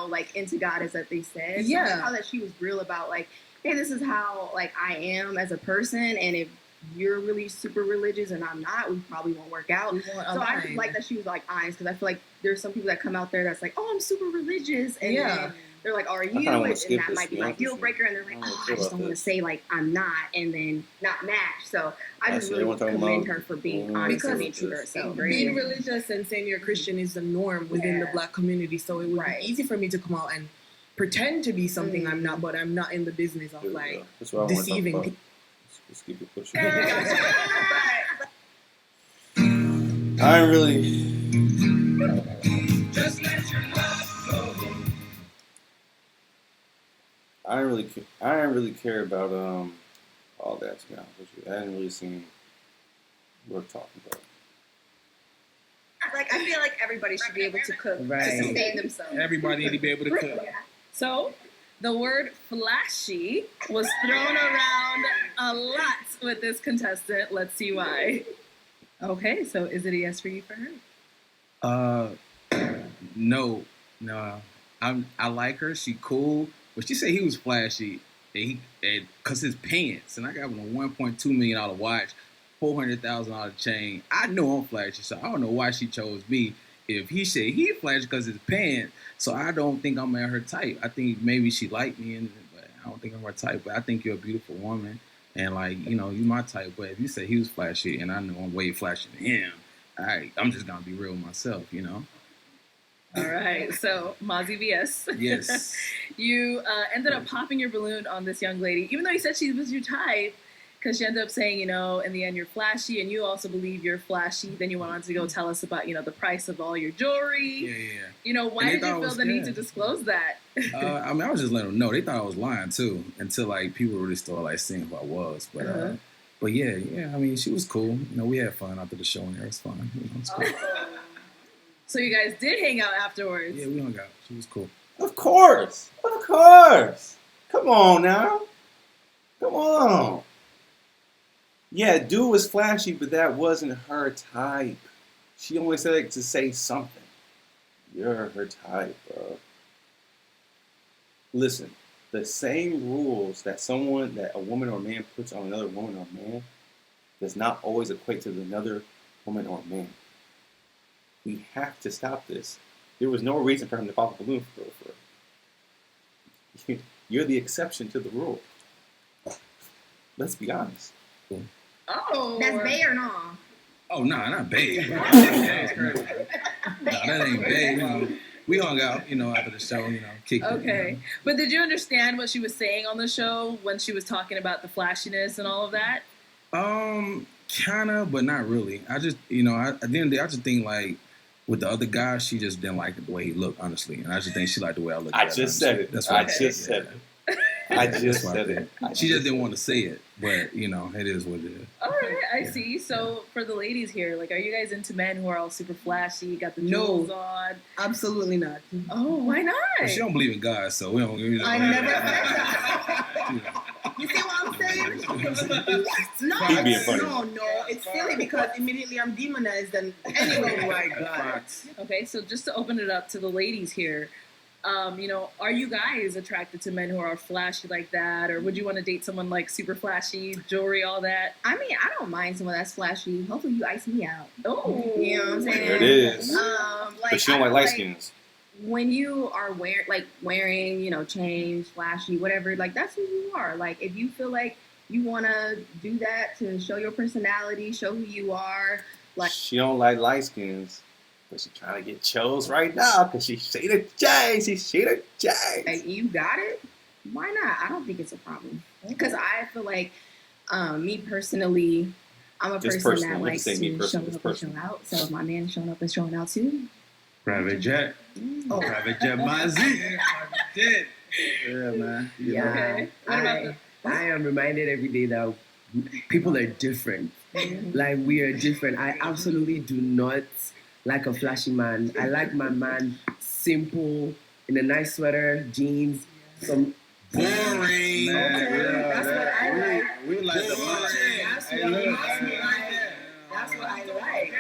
like into God as that they said. So I like how that she was real about like, hey, this is how like I am as a person, and if you're really super religious and I'm not, we probably won't work out. So I just like that she was like honest, because I feel like there's some people that come out there that's like, oh, I'm super religious, and then they're like, are you? And that might be like deal breaker, and they're like, oh, I just don't want to say like I'm not, and then not match. So I just really commend her for being honest and being true to herself. Being religious and saying you're a Christian is the norm within the Black community, so it would be easy for me to come out and pretend to be something I'm not, but I'm not in the business of like deceiving people. Let's keep it pushing. I really. Just let your love go. I didn't really care about all that, to be honest with you. I hadn't really seen what we're talking about. Like I feel like everybody should be able to cook to sustain themselves. Everybody need to be able to cook. So, the word flashy was thrown around a lot with this contestant. Let's see why. Okay, so is it a yes for you for her? No. I like her. She cool. But she said he was flashy, and cause his pants. And I got him a $1.2 million watch, $400,000 chain. I know I'm flashy, so I don't know why she chose me. If he said he flashy because his pants, so I don't think I'm at her type. I think maybe she liked me, but I don't think I'm her type. But I think you're a beautiful woman, and you my type. But if you say he was flashy, and I know I'm way flashier than him, I'm just gonna be real myself, All right, so Mozzie VS. Yes. You ended up popping your balloon on this young lady, even though you said she was your type, because she ended up saying, in the end you're flashy, and you also believe you're flashy. Then you went on to go tell us about, the price of all your jewelry. Yeah. Why did you feel the need to disclose that? I was just letting them know. They thought I was lying too, until people really started seeing who I was. But but yeah. I mean, she was cool. We had fun after the show, and it was fun. It's cool. So you guys did hang out afterwards? Yeah, we hung out. She was cool. Of course. Come on now. Come on. Yeah, dude was flashy, but that wasn't her type. She only said it to say something. You're her type, bro. Listen, the same rules that a woman or man puts on another woman or man does not always equate to another woman or man. We have to stop this. There was no reason for him to pop a balloon for her. You're the exception to the rule. Let's be honest. Oh, that's bae or no? Oh no, not bae. No, that ain't bae. we hung out, after the show, kicked it. Okay. But did you understand what she was saying on the show when she was talking about the flashiness and all of that? Kinda, but not really. I just, at the end of the day, I just think like with the other guy, she just didn't like the way he looked, honestly, and I just think she liked the way I looked. I just said it. That's I what just said it. I just said it. She just didn't want to say it, but it is what it is. All right, I see. So for the ladies here, like, are you guys into men who are all super flashy, got the jewels on? Absolutely not. Oh, why not? Well, she don't believe in God, so we don't. I never said that. You see what I'm saying? No. It's silly because immediately I'm demonized and anyway. Oh my God. Okay, so just to open it up to the ladies here, are you guys attracted to men who are flashy like that, or would you want to date someone like super flashy, jewelry, all that? I mean, I don't mind someone that's flashy. Hopefully, you ice me out. Oh, you know what I'm saying? There it is. Like, But she don't like light skins. When you are wearing, change, flashy, whatever, like that's who you are. Like if you feel like you want to do that to show your personality, show who you are, like She don't like light skins, but she trying to get chose right now because she Shayna James. She's Shayna James. like, you got it. Why not? I don't think it's a problem because I feel like me personally, I'm a Just person personal. that When you likes say me to personal, show it's up and personal. show out. So if my man is showing up and showing out too. Private jet. Oh. Private jet, Mozzie. Yeah, man. Yeah. Okay. What about I am reminded every day that people are different. Like we are different. I absolutely do not like a flashy man. I like my man simple, in a nice sweater, jeans, some boring. That's what I like. We like the That's what I like. Like,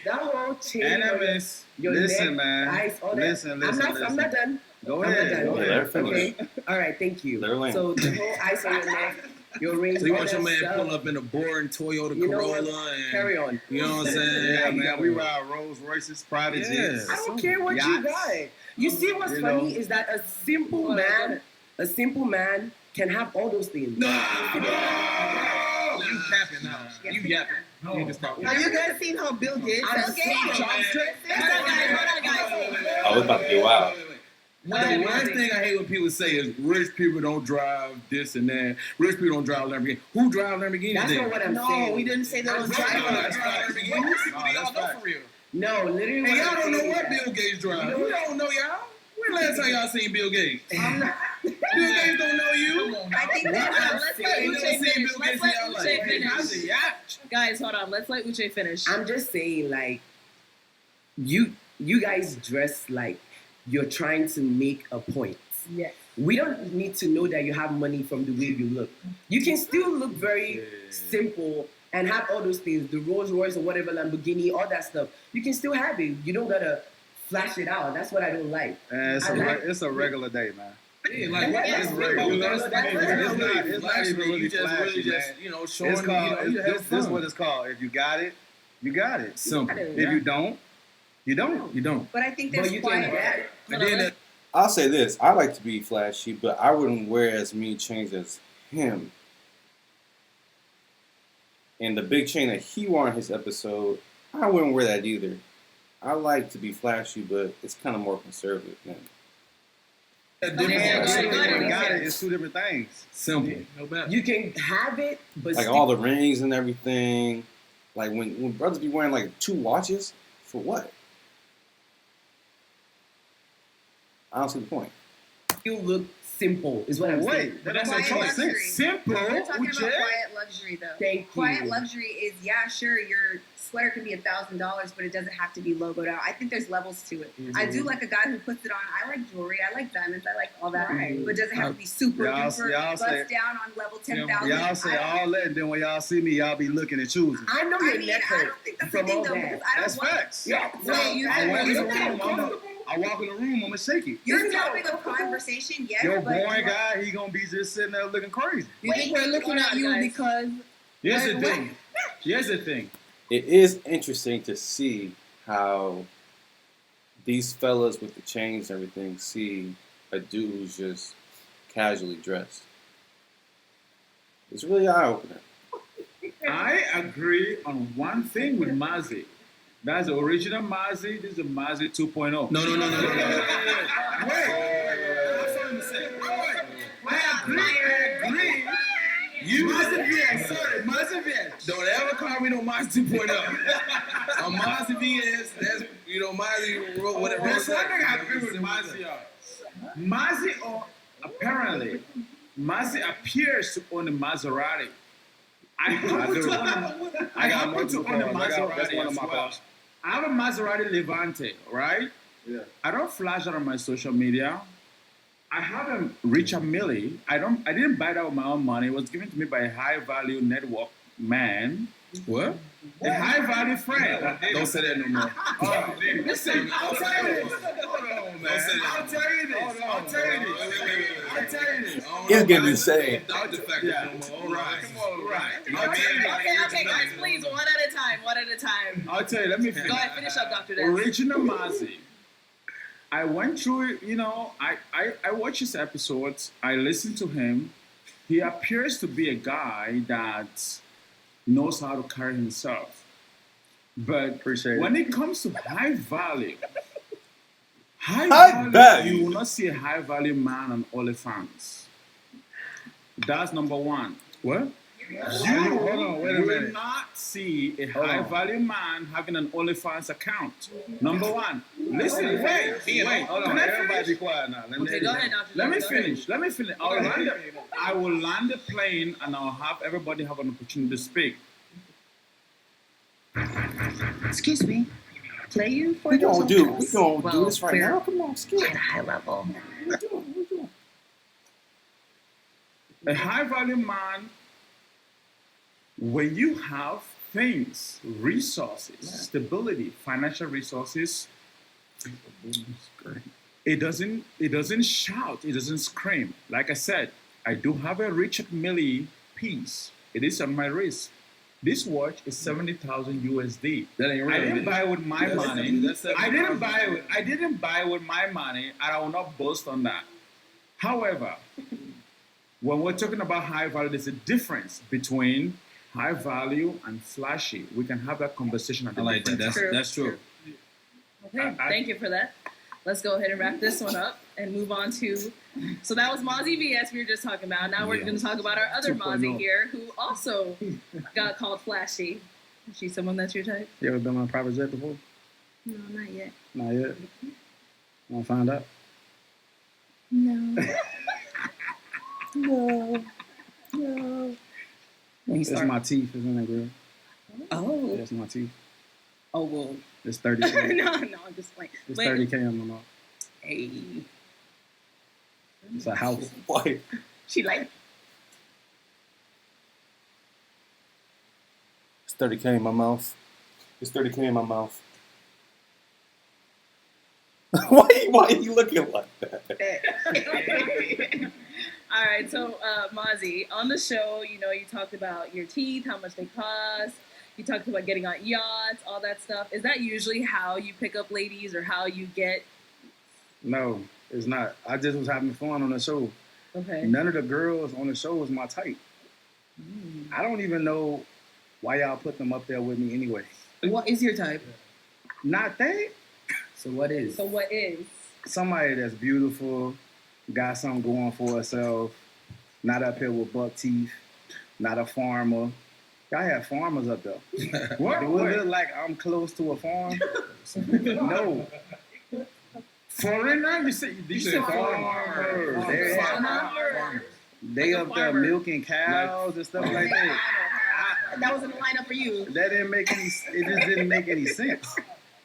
that whole chain. Animus. Your Listen, neck, man. eyes, all that. Listen. I'm not done. Go I'm ahead. not done. Go Let her finish. Okay. All right. Thank you. Let her land. So the whole ice on your neck, your rings. So you all want your that man stuff. pull up in a boring Toyota You know what? Corolla and Carry on. You know what I'm saying? Yeah, man. We ride Rolls Royces, private jets. I don't care what you got. You see what's You funny know. is that a simple man can have all those things. No. You capping now. You yapping. You just talking. Have you guys seen how Bill Gates I'm has saying- jobs dressed? Oh, it's about to get wild. The worst thing I hate when people say is rich people don't drive this and that. Rich people don't drive Lamborghini. Who drive Lamborghini? That's then? not what I'm saying. No, we didn't say that was Drive driving. Lamborghini. We all know for real. No, literally. And what y'all I'm don't know saying what is Bill Gates drive. We don't know y'all. When last time y'all seen Bill Gates? I'm not. Bill Gates don't know you. I think that Let's let You Uche never seen finish. Bill Let's Gates let in your Uche life. finish. Guys, hold on. Let's let Uche finish. I'm just saying, like, you guys dress like you're trying to make a point. Yes. We don't need to know that you have money from the way you look. You can still look very simple and have all those things, the Rolls Royce or whatever, Lamborghini, all that stuff. You can still have it. You don't gotta flash it out. That's what I don't like. It's a regular day, man. Yeah, like what? It's It's regular. regular. It's not even really You just flashy, really just man. showing. It's called. You have This is fun. what it's called. If you got it, you got it. Simple. If you don't, you don't. You don't. But I think But there's you can quiet. get it. And then I'll say this: I like to be flashy, but I wouldn't wear as many chains as him. And the big chain that he wore in his episode, I wouldn't wear that either. I like to be flashy, but it's kind of more conservative than. Got it. It's two different things. Simple. No better. You can have it, but Like all the rings and everything. Like when brothers be wearing like 2 watches, for what? I don't see the point. still look simple, is what I'm saying. Wait, that's Quiet luxury. Simple. We're talking Uche. about quiet luxury, though. Thank you. Quiet luxury is, yeah, sure, your sweater can be $1,000, but it doesn't have to be logoed out. I think there's levels to it. I do like a guy who puts it on. I like jewelry. I like diamonds. I like all that. Right. But it doesn't have to be super Y'all- duper y'all bust say- down on level 10,000. Y'all say all that, and then when y'all see me, y'all be looking and choosing. I know I your mean, neck I hurt don't think that's from the thing, all though, that. because I don't That's want... facts. Yeah, So you I walk in the you're room, I walk in the room, I'ma shake it. Your topic of conversation, yes, Your but... boring guy, he gonna be just sitting there looking crazy. You think we're looking at you because Here's the thing. Here's the thing. It is interesting to see how these fellas with the chains and everything see a dude who's just casually dressed. It's really eye-opening. I agree on one thing with Mazi. That's the original Mozzie. This is the Mozzie 2.0. No. Wait. I agree. You VS, sorry, Mazda VS. Don't ever call me no Mazda 2.0. A Mazda VS, that's, Mazda, whatever. That's one thing I agree with Mozzie. Mozzie, apparently, Mozzie appears to own a Maserati. I happen to own a Maserati as well. I have a Maserati Levante, right? Yeah. I don't flash that on my social media. I have a Richard Mille. I didn't buy that with my own money. It was given to me by a high value network man. What? A high value friend. Don't say that no more. Listen, I'll tell you this. Hold on, man. I'll tell you this. It's getting insane. Dodge the fact that no more. All right. Okay, guys, please, one at a time. I'll tell you, let me Go ahead, finish up, Dr. Des. Original Mozzie. I went through it, I watched his episodes, I listened to him. He appears to be a guy that knows how to carry himself. But when it comes to high value, you will not see a high value man on OnlyFans. That's number one. What? You will not see a high value man having an OnlyFans account. Number one. Listen, wait. Hold on, everybody be quiet now. Okay, go ahead, Dr. Let me finish. I will land the plane and I'll have everybody have an opportunity to speak. Excuse me. Play you for We gonna do this right now. Come on, skip. At a high level. A high value man, when you have things, resources, stability, financial resources, it doesn't shout, it doesn't scream. Like I said, I do have a Richard Mille piece. It is on my wrist. This watch is 70,000 USD. That ain't real. I didn't buy it with my money. That's I didn't buy it with my money, and I will not boast on that. However, when we're talking about high value, there's a difference between high value and flashy. We can have that conversation at I like that. That's true. Okay, thank you for that. Let's go ahead and wrap this one up and move on to. So that was Mozzie VS we were just talking about. Now we're going to talk about our other 2.0. Mozzie here, who also got called flashy. Is she someone that's your type? You ever been on a private jet before? No, not yet. Not yet. Want to find out? No. No. It's my teeth, isn't it, girl? Oh. Yeah, it's my teeth. Oh, well. It's 30K. no, I'm just playing. It's Wait. 30K on the mouth. Hey. It's a house. Why? She like. It's 30K in my mouth. It's 30K in my mouth. Why are you looking like that? All right, so Mozzie, on the show, you talked about your teeth, how much they cost. You talked about getting on yachts, all that stuff. Is that usually how you pick up ladies or how you get? No, it's not. I just was having fun on the show. Okay. None of the girls on the show was my type. I don't even know why y'all put them up there with me anyway. What is your type? Not that. So what is? So what is? Somebody that's beautiful, got something going for herself, not up here with buck teeth, not a farmer. Y'all have farmers up there. What? Do it look like I'm close to a farm? No. Foreigner? You said farmers. They up there milking cows and stuff like that. That was in the lineup for you. That didn't make any. It just didn't make any sense.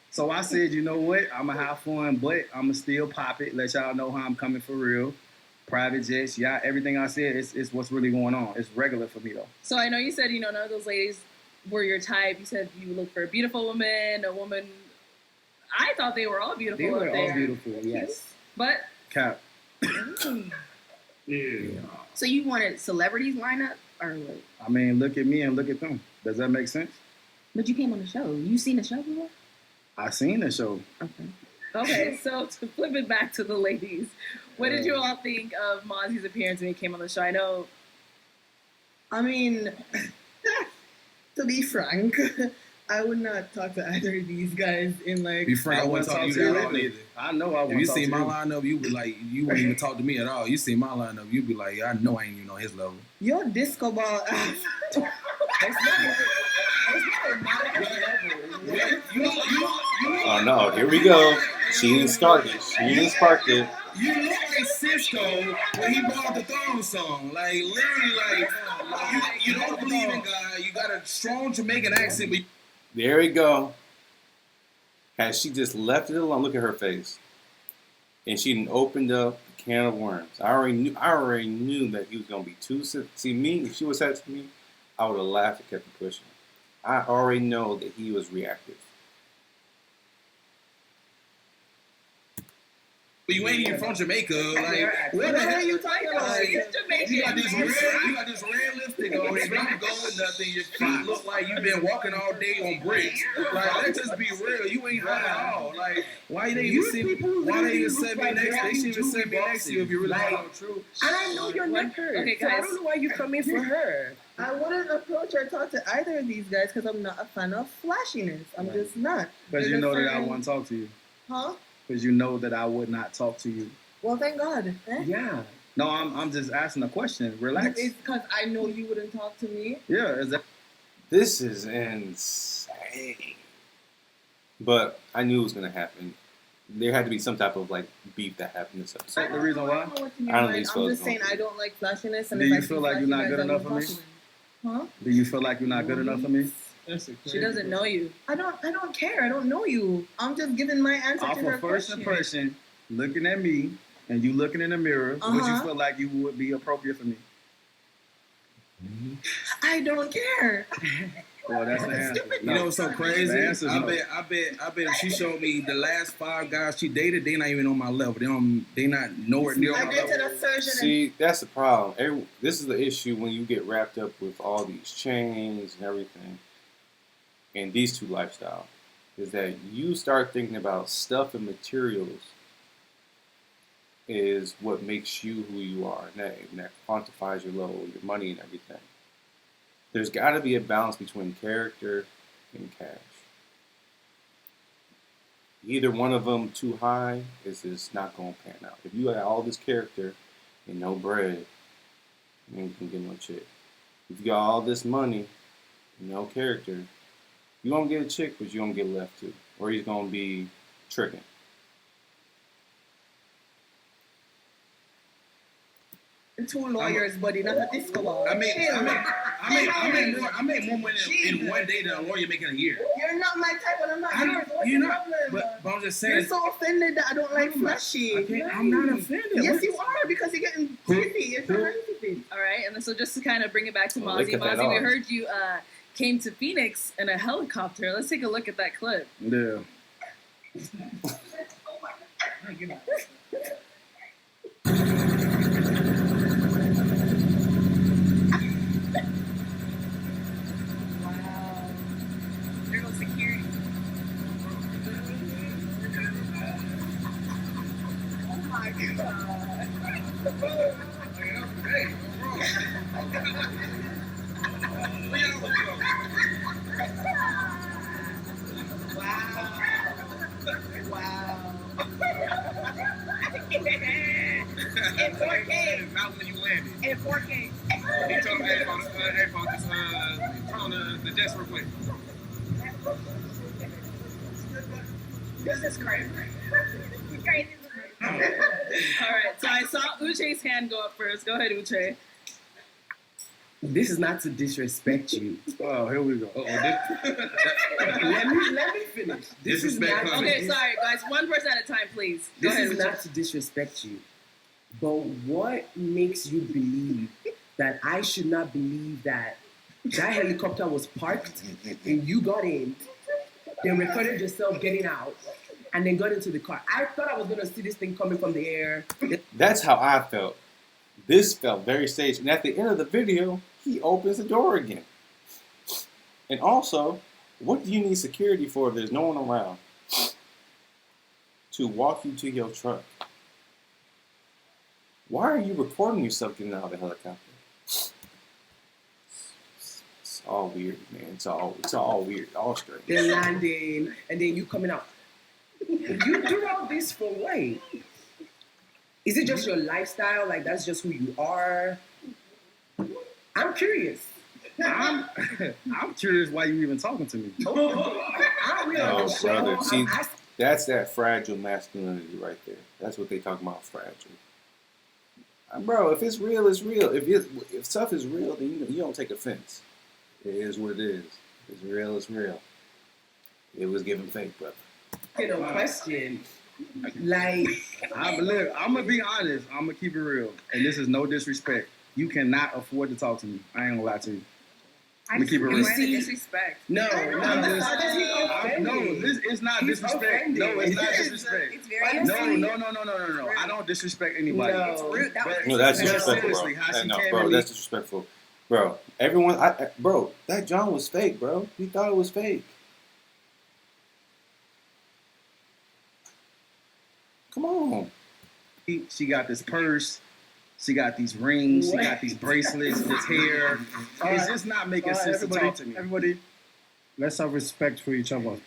So I said, you know what? I'm gonna have fun, but I'm gonna still pop it. Let y'all know how I'm coming for real. Private jets, yeah. Everything I said is what's really going on. It's regular for me though. So I know you said none of those ladies were your type. You said you look for a beautiful woman, a woman. I thought they were all beautiful. They were up all there. beautiful, yes. But Cap. Yeah. So you wanted celebrities lineup or what? I mean, look at me and look at them. Does that make sense? But you came on the show. You seen the show before? I seen the show. Okay, so to flip it back to the ladies, what did you all think of Mozzie's appearance when he came on the show? I know. I mean, to be frank, I would not talk to either of these guys in like. Be frank, I wouldn't talk to you at all either. I know I If wouldn't you talk see to my you. lineup, you be like, you wouldn't even talk to me at all. You see my lineup, you be like, I know I ain't even on his level. Your disco ball ass. Oh no, here we go. She didn't start it. She didn't spark it. You look like Cisco when he brought the Thong song. Like, literally, you don't believe in God. You got a strong Jamaican accent, but There we go. Had she just left it alone, look at her face. And she done opened up a can of worms. I already knew that he was gonna be too see me, if she was said to me, I would have laughed and kept it pushing. I already know that he was reactive. you ain't even from Jamaica. Like, what the hell are you talking about? You got this red lipstick on. It's not gold nothing. Your feet look like you've been walking all day on bricks. Like, let's just be real. You ain't hot at all. Like, why they even send me next? They should even send me next to you if you really want to know the truth. And I know you're not her. Okay, So I guys. don't know why you come in for her. I wouldn't approach or talk to either of these guys because I'm not a fan of flashiness. I'm just not. Because you There's a know that I certain- won't talk to you. Huh? Because you know that I would not talk to you. Well, thank God. Eh? Yeah. No, I'm just asking a question. Relax. It's because I know you wouldn't talk to me. Yeah. Is that? This is insane. But I knew it was gonna happen. There had to be some type of like beef that happened this episode. The reason why? I don't think I'm these just fellas saying gonna- I don't like flashiness. And Do if you I feel see like you're not flashy good guys, I enough won't for me? talk to them. Huh? Do you feel like you're not good enough for me? She doesn't know you. I don't care. I don't know you. I'm just giving my answer Off to her of first question. impression, looking at me and you looking in the mirror, would you Uh-huh. feel like you would be appropriate for me? I don't care. Well, that's the answer. You know what's so crazy? The answer's I no. bet if she showed me the last 5 guys she dated, they not even on my level. They not nowhere near I my dated level. a surgeon. See, that's the problem. This is the issue when you get wrapped up with all these chains and everything, and these two lifestyles, is that you start thinking about stuff and materials is what makes you who you are, and that quantifies your level, your money, and everything. There's got to be a balance between character and cash. Either one of them too high is just not going to pan out. If you got all this character and no bread, you ain't gonna get no chick. If you got all this money and no character, you gonna get a chick, but you gonna get left too, or he's gonna be tricking. Two lawyers, buddy, not a disco ball. I made more money in one day than a lawyer making a year. You're not my type, and I'm not I know, yours. What's you're the not. problem? But I'm just You're saying. so offended that I don't like flashy. I'm not offended. Yes, What? you are because you're getting creepy. It's crazy. All right, and then so just to kind of bring it back to Well, they Mozzie. cut that Mozzie, we off. heard you came to Phoenix in a helicopter. Let's take a look at that clip. Yeah. There goes security. Oh my God. Wow. In 4K. Not when you landed. In 4K. He told me, hey, folks, just turn on the desk real quick. This is crazy. Crazy. All right, so I saw Uche's hand go up first. Go ahead, Uche. This is not to disrespect you. Oh, here we go. let me finish. This is Disrespect not. coming. Okay, sorry, guys. One person at a time, please. Go This ahead, is Uche. not to disrespect you, but what makes you believe that I should not believe that that helicopter was parked and you got in, then recorded yourself getting out, and then got into the car? I thought I was gonna see this thing coming from the air. That's how I felt. This felt very staged. And at the end of the video, he opens the door again. And also, what do you need security for if there's no one around? To walk you to your truck. Why are you recording yourself getting out of the helicopter? It's all weird, man. It's all weird, all strange. They're landing, and then you coming out. You do all this for what? Is it just your lifestyle? Like that's just who you are? I'm curious. I'm curious why you even talking to me. I don't really No, understand. brother. See, that's that fragile masculinity right there. That's what they talking about, fragile. Bro, if it's real, it's real. If stuff is real, then you don't take offense. It is what it is. If it's real, it's real. It was given fake, brother. No question. Like, I'm gonna be honest. I'm gonna keep it real, and this is no disrespect. You cannot afford to talk to me. I ain't gonna lie to you. I'm gonna keep it real. Disrespect. No, this is not disrespect. No, it's not disrespect. It's very No. I don't disrespect anybody. No. It's rude. That was No, that's disrespectful, disrespectful, bro. How she bro. came Bro, at me. that's disrespectful. Bro, everyone, bro, that John was fake, bro. He thought it was fake. Come on. She got this purse. She got these rings. She got these bracelets. This hair. It's just not making sense to talk to me. Everybody, let's have respect for each other.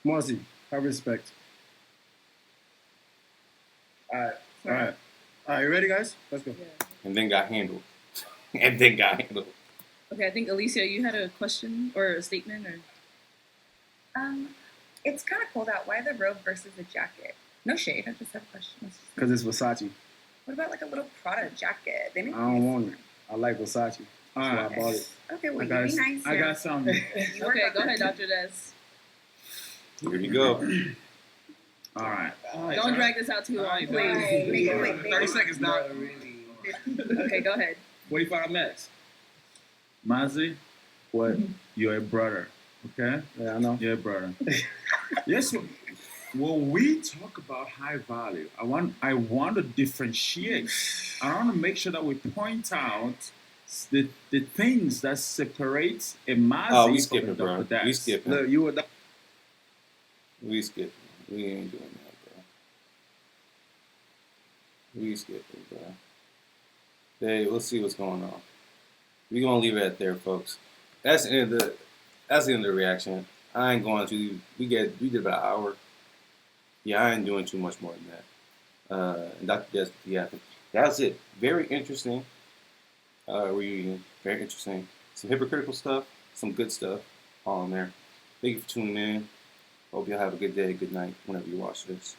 Marzi, have respect. All right. You ready, guys? Let's go. And then got handled. Okay, I think Alicia, you had a question or a statement, or It's kind of cold out. Why the robe versus the jacket? No shade. I just have questions. Because it's Versace. What about like a little Prada jacket? They I make don't want it. I like Versace. That's why I bought it. Okay, well, I you got be nice. I got something. okay, go ahead, Dr. Des. Here you go. All right. Don't drag this out too long, please. Wait. 30 seconds now. Okay, go ahead. 45 minutes. Mazi, what? You're a brother, okay? Yeah, I know. You're a brother. Yes. When we talk about high value, I want to differentiate. I want to make sure that we point out the things that separate a Mazi We from skipping, a bro. Dr. Dax. We skipping. Look, you were. We skipping. We ain't doing that, bro. We skipping, bro. Hey, we'll see what's going on. We're gonna leave it at there, folks. That's the end of the reaction. I ain't going to. We did about an hour. Yeah, I ain't doing too much more than that. And Dr. Des, yeah, that was it. Very interesting reunion. Very interesting. Some hypocritical stuff, some good stuff, all in there. Thank you for tuning in. Hope y'all have a good day, good night, whenever you watch this.